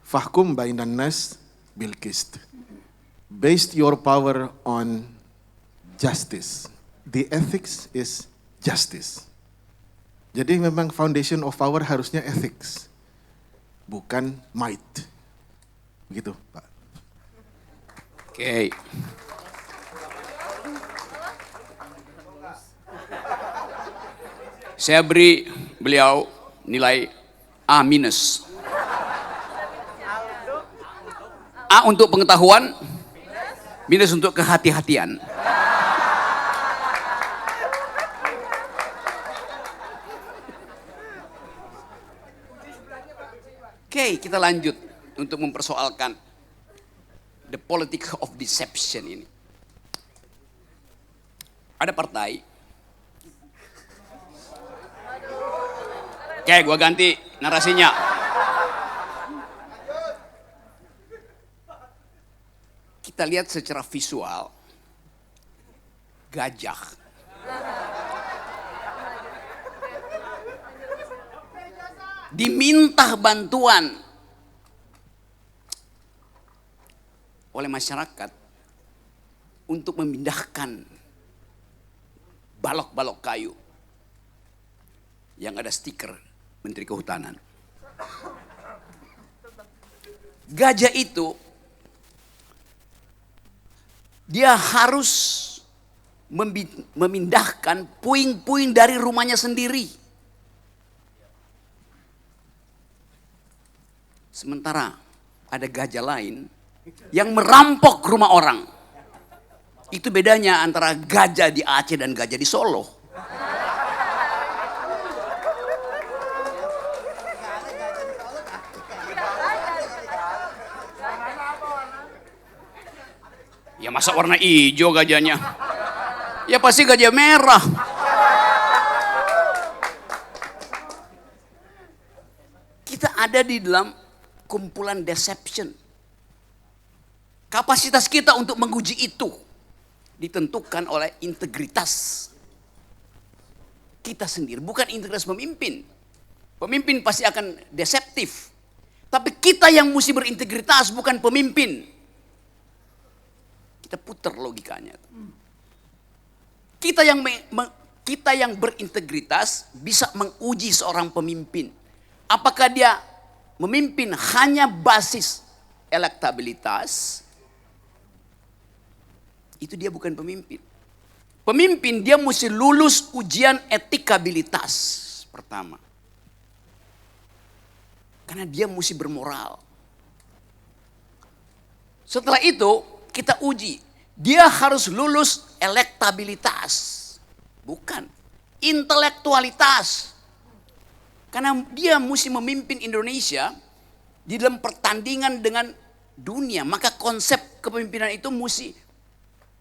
[SPEAKER 3] Fahkum bainan nas bil qist. Based your power on justice. The ethics is justice. Jadi memang foundation of power harusnya ethics. Bukan might. Begitu Pak.
[SPEAKER 4] Oke. Saya beri beliau nilai A-. A untuk pengetahuan, minus untuk kehati-hatian. Oke, kita lanjut untuk mempersoalkan the politics of deception ini. Ada partai. Oke, gua ganti narasinya. Kita lihat secara visual gajah. Diminta bantuan oleh masyarakat untuk memindahkan balok-balok kayu yang ada stiker Menteri Kehutanan. Gajah itu dia harus memindahkan puing-puing dari rumahnya sendiri. Sementara ada gajah lain yang merampok rumah orang. Itu bedanya antara gajah di Aceh dan gajah di Solo. Ya masa warna hijau gajahnya? Ya pasti gajah merah. Kita ada di dalam kumpulan deception. Kapasitas kita untuk menguji itu ditentukan oleh integritas kita sendiri, bukan integritas pemimpin. Pemimpin pasti akan deceptif. Tapi kita yang mesti berintegritas, bukan pemimpin. Kita putar logikanya. Kita yang berintegritas bisa menguji seorang pemimpin. Apakah dia memimpin hanya basis elektabilitas? Itu dia bukan pemimpin. Pemimpin dia mesti lulus ujian etikabilitas pertama. Karena dia mesti bermoral. Setelah itu kita uji. Dia harus lulus elektabilitas. Bukan intelektualitas. Karena dia mesti memimpin Indonesia di dalam pertandingan dengan dunia. Maka konsep kepemimpinan itu mesti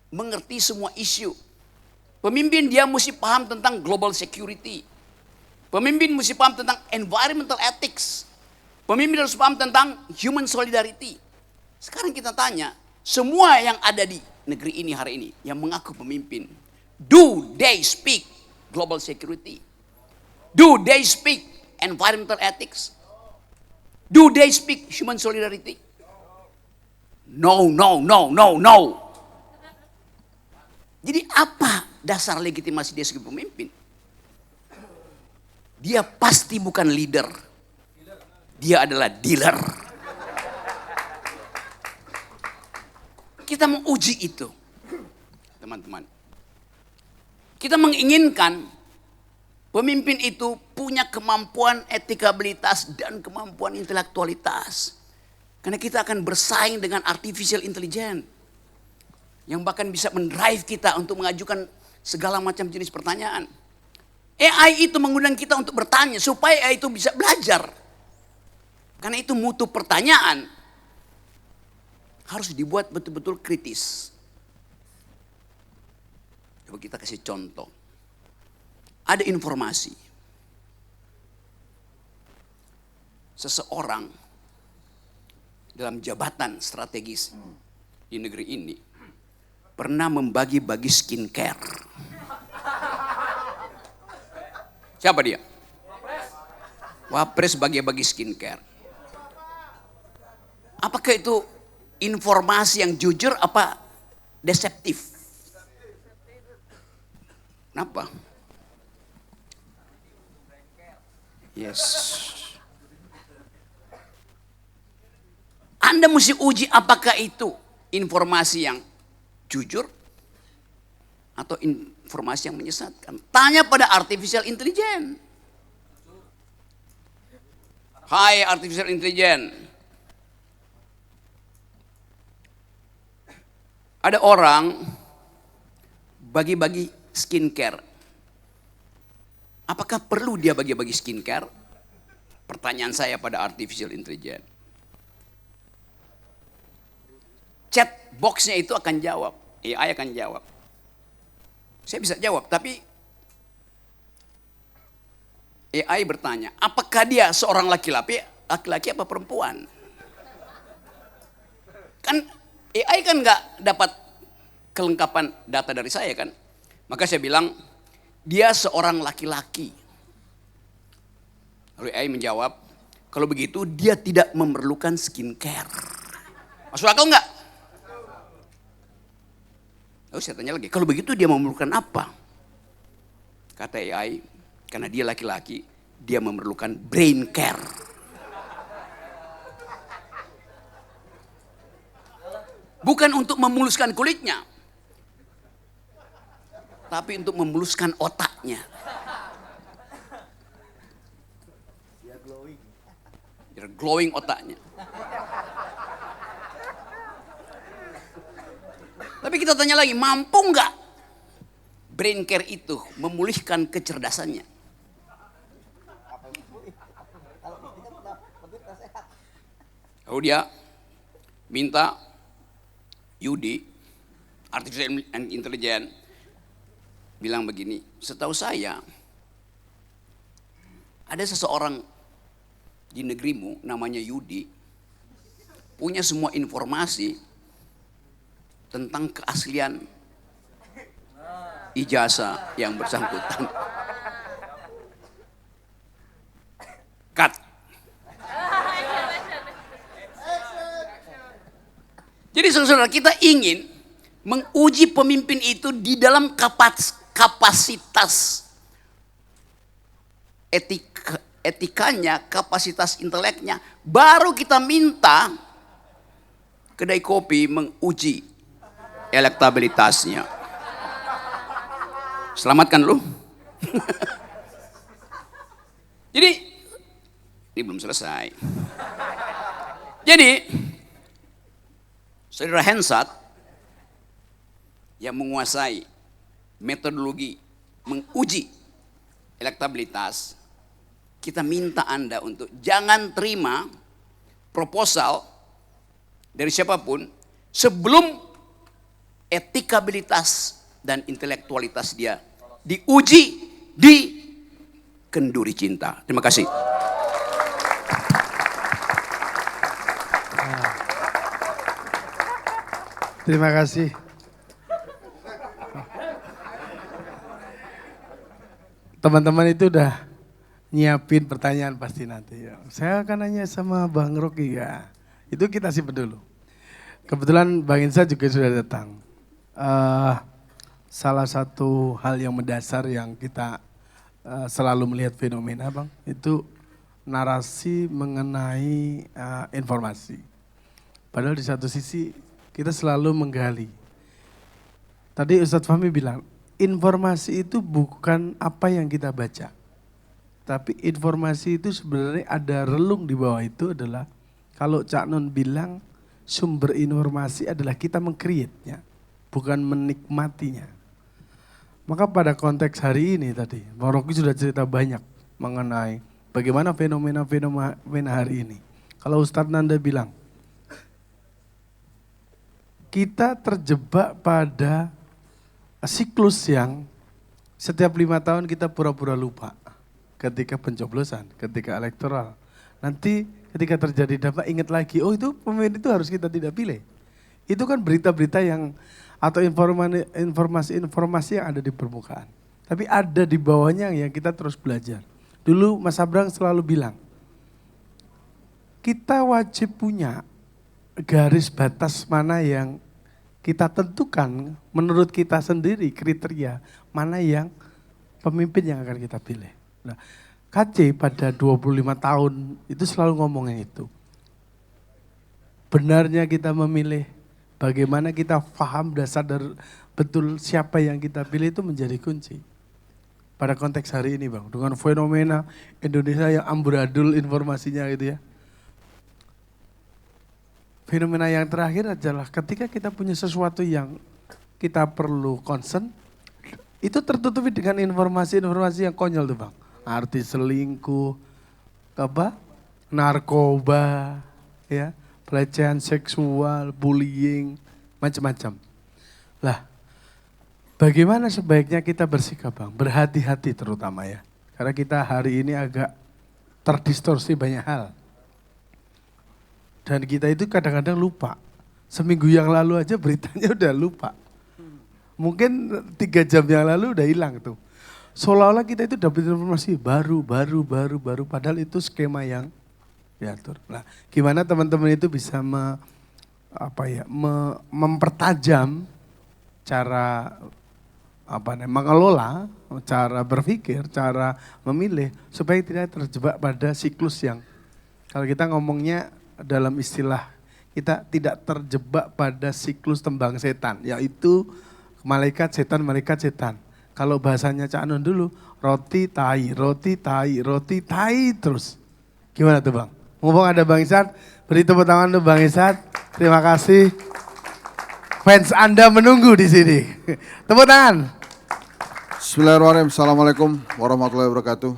[SPEAKER 4] mengerti semua isu. Pemimpin dia mesti paham tentang global security. Pemimpin mesti paham tentang environmental ethics. Pemimpin harus paham tentang human solidarity. Sekarang kita tanya, semua yang ada di negeri ini hari ini, yang mengaku pemimpin, do they speak global security? Do they speak environmental ethics? Do they speak human solidarity? No, no, no, no, no. Jadi apa dasar legitimasi dia sebagai pemimpin? Dia pasti bukan leader. Dia adalah dealer. Kita mau uji itu, teman-teman. Kita menginginkan pemimpin itu punya kemampuan etikabilitas dan kemampuan intelektualitas. Karena kita akan bersaing dengan artificial intelligence. Yang bahkan bisa mendrive kita untuk mengajukan segala macam jenis pertanyaan. AI itu mengundang kita untuk bertanya supaya AI itu bisa belajar. Karena itu mutu pertanyaan harus dibuat betul-betul kritis. Coba kita kasih contoh. Ada informasi. Seseorang dalam jabatan strategis di negeri ini pernah membagi-bagi skincare. Siapa dia? Wapres bagi-bagi skincare. Apakah itu informasi yang jujur apa deceptif? Kenapa? Yes. Anda mesti uji apakah itu informasi yang jujur atau informasi yang menyesatkan. Tanya pada artificial intelligence. Hai artificial intelligence. Ada orang bagi-bagi skincare. Apakah perlu dia bagi-bagi skincare? Pertanyaan saya pada artificial intelligence. Chat box-nya itu akan jawab. AI akan jawab. Saya bisa jawab, tapi AI bertanya, apakah dia seorang laki-laki apa perempuan? Kan AI kan nggak dapat kelengkapan data dari saya kan. Maka saya bilang, dia seorang laki-laki. Lalu AI menjawab, kalau begitu dia tidak memerlukan skincare. Masuk akal nggak? Lalu saya tanya lagi, kalau begitu dia memerlukan apa? Kata AI, karena dia laki-laki, dia memerlukan brain care. Bukan untuk memuluskan kulitnya, tapi untuk memuluskan otaknya. Biar glowing otaknya. Tapi kita tanya lagi, mampu nggak brain care itu memulihkan kecerdasannya? Lalu dia minta Yudi, artificial intelligence, bilang begini, setahu saya ada seseorang di negerimu namanya Yudi, punya semua informasi tentang keaslian ijazah yang bersangkutan. Cut. Jadi saudara, kita ingin menguji pemimpin itu di dalam kapasitas etikanya, kapasitas inteleknya. Baru kita minta kedai kopi menguji elektabilitasnya. Selamatkan lu. Jadi, ini belum selesai. Jadi, saudara Hensat yang menguasai metodologi menguji elektabilitas, kita minta Anda untuk jangan terima proposal dari siapapun sebelum etikabilitas dan intelektualitas dia diuji di kenduri cinta. Terima kasih.
[SPEAKER 1] Terima kasih. Teman-teman itu udah nyiapin pertanyaan pasti nanti. Saya akan nanya sama Bang Rocky ya. Itu kita simpen dulu. Kebetulan Bang Insa juga sudah datang. Salah satu hal yang mendasar yang kita selalu melihat fenomena Bang, itu narasi mengenai informasi. Padahal di satu sisi kita selalu menggali. Tadi Ustadz Fahmi bilang, informasi itu bukan apa yang kita baca. Tapi informasi itu sebenarnya ada relung di bawah itu adalah kalau Cak Nun bilang sumber informasi adalah kita meng-create-nya, bukan menikmatinya. Maka pada konteks hari ini tadi, Bang Rocky sudah cerita banyak mengenai bagaimana fenomena hari ini. Kalau Ustadz Nanda bilang, kita terjebak pada siklus yang setiap 5 tahun kita pura-pura lupa. Ketika pencoblosan, ketika elektoral. Nanti ketika terjadi dampak ingat lagi, oh itu pemimpin itu harus kita tidak pilih. Itu kan berita-berita yang atau informasi-informasi yang ada di permukaan. Tapi ada di bawahnya yang kita terus belajar. Dulu Mas Abrang selalu bilang, kita wajib punya garis batas mana yang kita tentukan menurut kita sendiri kriteria mana yang pemimpin yang akan kita pilih. Nah, KC pada 25 tahun itu selalu ngomongin itu. Benarnya kita memilih, bagaimana kita paham dasar betul siapa yang kita pilih itu menjadi kunci. Pada konteks hari ini Bang, dengan fenomena Indonesia yang amburadul informasinya gitu ya. Fenomena yang terakhir adalah ketika kita punya sesuatu yang kita perlu concern, itu tertutupi dengan informasi-informasi yang konyol tuh Bang. Artis selingkuh, narkoba, ya, pelecehan seksual, bullying, macam-macam. Lah, bagaimana sebaiknya kita bersikap Bang? Berhati-hati terutama ya. Karena kita hari ini agak terdistorsi banyak hal. Dan kita itu kadang-kadang lupa. Seminggu yang lalu aja beritanya udah lupa. Mungkin 3 jam yang lalu udah hilang tuh. Seolah-olah kita itu dapat informasi baru. Padahal itu skema yang diatur. Nah, gimana teman-teman itu bisa mempertajam cara mengelola, cara berpikir, cara memilih supaya tidak terjebak pada siklus yang kalau kita ngomongnya dalam istilah kita tidak terjebak pada siklus tembang setan, yaitu malaikat setan. Kalau bahasanya Cak Nun dulu, roti tai terus. Gimana tuh Bang? Mumpung ada Bang Isad, beri tepuk tangan untuk Bang Isad. Terima kasih. Fans Anda menunggu di sini. Tepuk tangan.
[SPEAKER 6] Bismillahirrahmanirrahim. Assalamualaikum warahmatullahi wabarakatuh.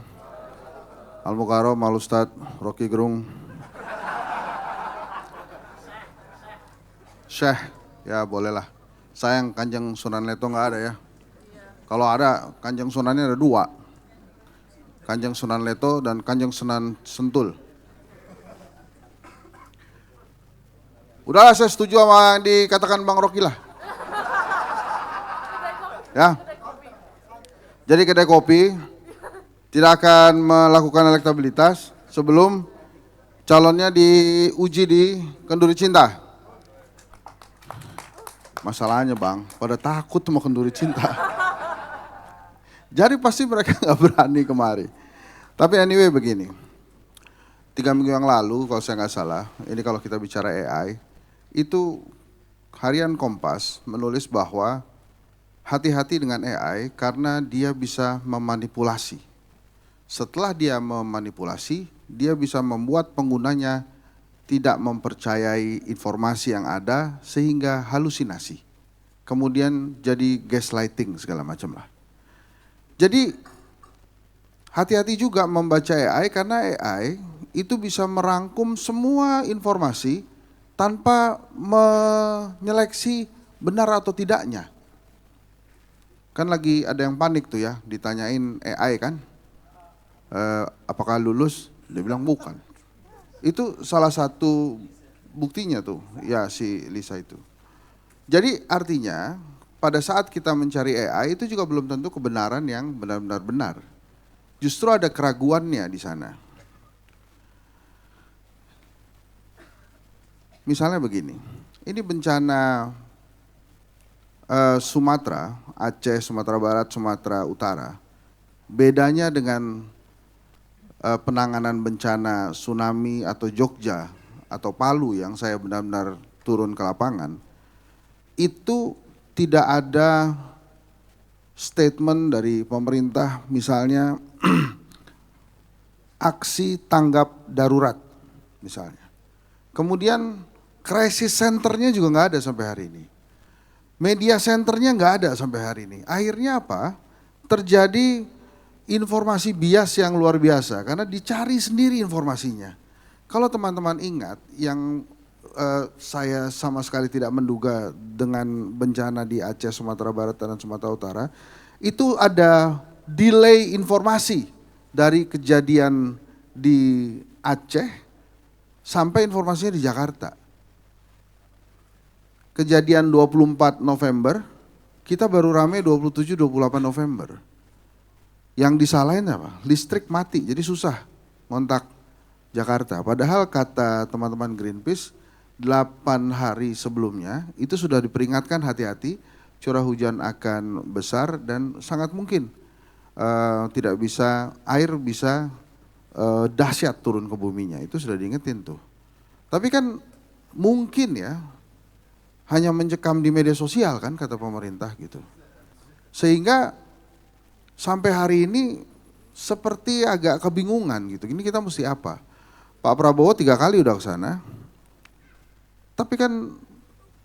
[SPEAKER 6] Al-Mukarram, Al-Ustad, Rocky Gerung. Syekh, ya bolehlah. Sayang Kanjeng Sunan Leto nggak ada ya. Kalau ada, Kanjeng Sunannya ada 2. Kanjeng Sunan Leto dan Kanjeng Sunan Sentul. Udahlah, saya setuju sama yang dikatakan Bang Rocky lah. Ya. Jadi kedai kopi tidak akan melakukan elektabilitas sebelum calonnya diuji di Kenduri Cinta. Masalahnya Bang, pada takut sama Kenduri Cinta. Jadi pasti mereka nggak berani kemari. Tapi anyway begini, 3 minggu yang lalu kalau saya nggak salah, ini kalau kita bicara AI, itu harian Kompas menulis bahwa hati-hati dengan AI karena dia bisa memanipulasi. Setelah dia memanipulasi, dia bisa membuat penggunanya tidak mempercayai informasi yang ada sehingga halusinasi. Kemudian jadi gaslighting segala macam lah. Jadi hati-hati juga membaca AI karena AI itu bisa merangkum semua informasi tanpa menyeleksi benar atau tidaknya. Kan lagi ada yang panik tuh ya, ditanyain AI kan, apakah lulus? Dia bilang bukan. Itu salah satu buktinya tuh, ya si Lisa itu. Jadi artinya pada saat kita mencari AI itu juga belum tentu kebenaran yang benar-benar benar. Justru ada keraguannya di sana. Misalnya begini, ini bencana Sumatera, Aceh, Sumatera Barat, Sumatera Utara. Bedanya dengan penanganan bencana tsunami atau Jogja atau Palu yang saya benar-benar turun ke lapangan, itu tidak ada statement dari pemerintah misalnya aksi tanggap darurat misalnya. Kemudian crisis centernya juga nggak ada sampai hari ini. Media centernya nggak ada sampai hari ini. Akhirnya apa? Terjadi informasi bias yang luar biasa karena dicari sendiri informasinya. Kalau teman-teman ingat yang saya sama sekali tidak menduga dengan bencana di Aceh, Sumatera Barat, dan Sumatera Utara, itu ada delay informasi dari kejadian di Aceh sampai informasinya di Jakarta. Kejadian 24 November, kita baru rame 27-28 November. Yang disalahin apa? Listrik mati, jadi susah ngontak Jakarta. Padahal kata teman-teman Greenpeace, 8 hari sebelumnya itu sudah diperingatkan hati-hati curah hujan akan besar dan sangat mungkin tidak bisa, air bisa dahsyat turun ke buminya, itu sudah diingetin tuh. Tapi kan mungkin ya hanya mencekam di media sosial kan kata pemerintah gitu. Sehingga sampai hari ini seperti agak kebingungan gitu, ini kita mesti apa? Pak Prabowo 3 kali udah ke sana. Tapi kan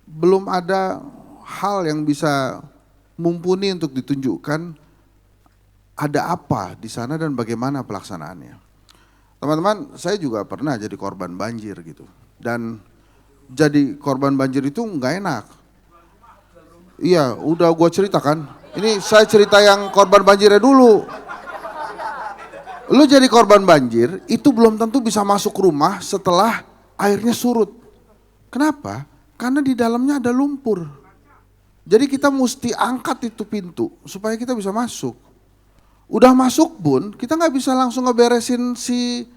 [SPEAKER 6] belum ada hal yang bisa mumpuni untuk ditunjukkan ada apa di sana dan bagaimana pelaksanaannya. Teman-teman, saya juga pernah jadi korban banjir gitu. Dan jadi korban banjir itu nggak enak. Iya, udah gua ceritakan. Ini saya cerita yang korban banjirnya dulu. Lu jadi korban banjir, itu belum tentu bisa masuk rumah setelah airnya surut. Kenapa? Karena di dalamnya ada lumpur. Jadi kita mesti angkat itu pintu supaya kita bisa masuk. Udah masuk pun kita nggak bisa langsung ngeberesin si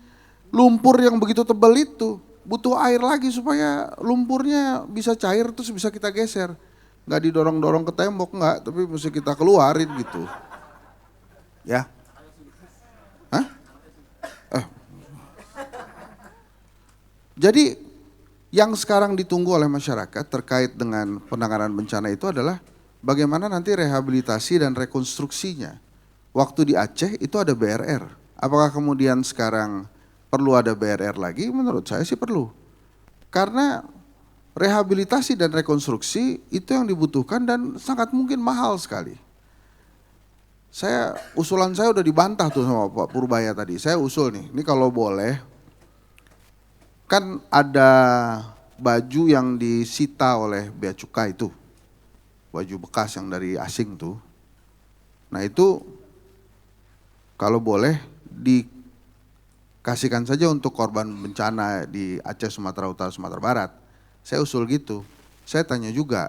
[SPEAKER 6] lumpur yang begitu tebal itu. Butuh air lagi supaya lumpurnya bisa cair terus bisa kita geser. Nggak didorong-dorong ke tembok nggak, tapi mesti kita keluarin gitu. Ya. Hah? Jadi yang sekarang ditunggu oleh masyarakat terkait dengan penanganan bencana itu adalah bagaimana nanti rehabilitasi dan rekonstruksinya. Waktu di Aceh itu ada BRR. Apakah kemudian sekarang perlu ada BRR lagi? Menurut saya sih perlu. Karena rehabilitasi dan rekonstruksi itu yang dibutuhkan dan sangat mungkin mahal sekali. Usulan saya udah dibantah tuh sama Pak Purbaya tadi. Saya usul nih, ini kalau boleh, kan ada baju yang disita oleh bea cukai itu, baju bekas yang dari asing tuh. Nah itu kalau boleh dikasihkan saja untuk korban bencana di Aceh, Sumatera Utara, Sumatera Barat. Saya usul gitu. Saya tanya juga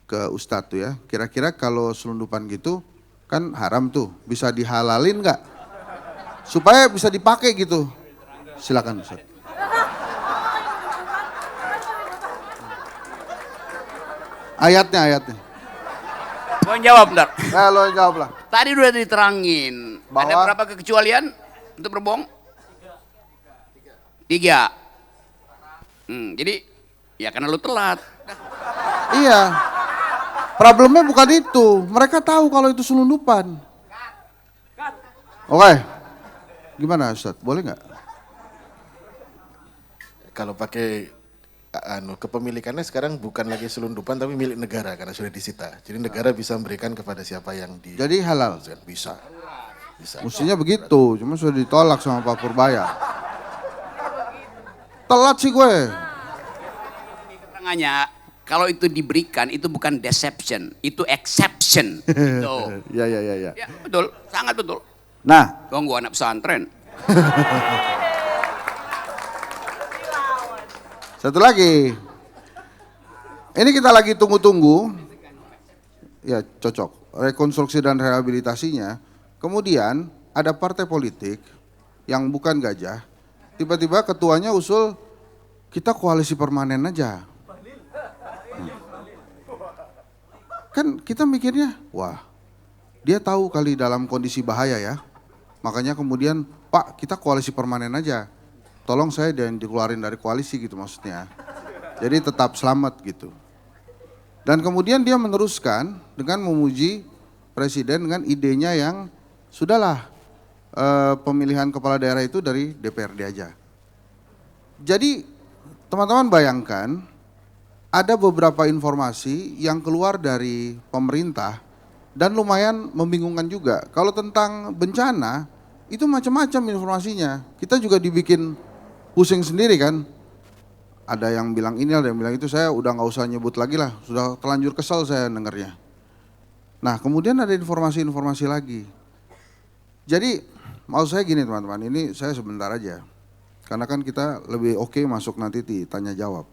[SPEAKER 6] ke Ustadz tuh ya, kira-kira kalau selundupan gitu kan haram tuh, bisa dihalalin nggak? Supaya bisa dipakai gitu. Silakan Ustadz. Ayatnya.
[SPEAKER 4] Gua jawab bentar.
[SPEAKER 6] Nah, lo jawab lah.
[SPEAKER 4] Tadi udah diterangin. Ada
[SPEAKER 6] Bahwa-
[SPEAKER 4] berapa kekecualian untuk berbohong? 3. Jadi ya karena lu telat.
[SPEAKER 6] Iya. Problemnya bukan itu. Mereka tahu kalau itu selundupan. Oke. Gimana Ustadz? Boleh nggak?
[SPEAKER 3] Kalau pakai kepemilikannya sekarang bukan lagi selundupan tapi milik negara karena sudah disita. Jadi negara bisa memberikan kepada siapa yang di.
[SPEAKER 6] Jadi halal.
[SPEAKER 3] Bisa. Bisa.
[SPEAKER 6] Mestinya begitu. Cuma sudah ditolak sama Pak Purbaya. Telat sih gue.
[SPEAKER 4] Keterangannya kalau itu diberikan itu bukan deception, itu exception. Gitu.
[SPEAKER 6] Ya.
[SPEAKER 4] Ya betul, sangat betul.
[SPEAKER 6] Nah,
[SPEAKER 4] Gua anak pesantren.
[SPEAKER 6] satu lagi. Ini kita lagi tunggu-tunggu. Ya cocok. Rekonstruksi dan rehabilitasinya. Kemudian ada partai politik yang bukan gajah, tiba-tiba ketuanya usul kita koalisi permanen aja. Kan kita mikirnya, wah dia tahu kali dalam kondisi bahaya ya. Makanya kemudian, Pak kita koalisi permanen aja. Tolong saya dan dikeluarin dari koalisi gitu maksudnya. Jadi tetap selamat gitu. Dan kemudian dia meneruskan dengan memuji presiden dengan idenya yang sudahlah pemilihan kepala daerah itu dari DPRD aja. Jadi teman-teman bayangkan ada beberapa informasi yang keluar dari pemerintah dan lumayan membingungkan juga. Kalau tentang bencana itu macam-macam informasinya. Kita juga dibikin pusing sendiri kan. Ada yang bilang ini, ada yang bilang itu, saya udah nggak usah nyebut lagi lah, sudah terlanjur kesel saya dengarnya. Nah kemudian ada informasi-informasi lagi. Jadi mau saya gini teman-teman, ini saya sebentar aja. Karena kan kita lebih oke masuk nanti di tanya jawab.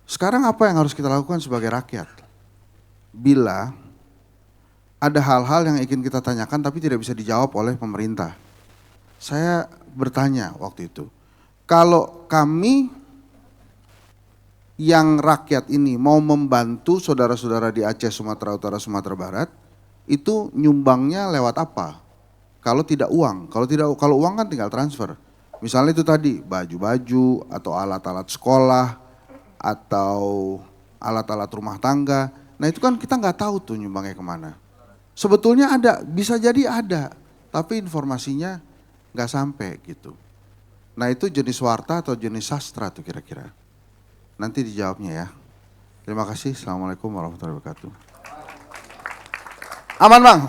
[SPEAKER 6] Sekarang apa yang harus kita lakukan sebagai rakyat? Bila ada hal-hal yang ingin kita tanyakan tapi tidak bisa dijawab oleh pemerintah. Saya bertanya waktu itu, kalau kami yang rakyat ini mau membantu saudara-saudara di Aceh, Sumatera Utara, Sumatera Barat, itu nyumbangnya lewat apa? Kalau tidak uang, kalau uang kan tinggal transfer. Misalnya itu tadi baju-baju atau alat-alat sekolah atau alat-alat rumah tangga. Nah itu kan kita nggak tahu tuh nyumbangnya kemana. Sebetulnya ada, bisa jadi ada, tapi informasinya nggak sampai gitu. Nah itu jenis warta atau jenis sastra tuh kira-kira. Nanti dijawabnya ya. Terima kasih. Assalamualaikum warahmatullahi wabarakatuh. Aman Bang?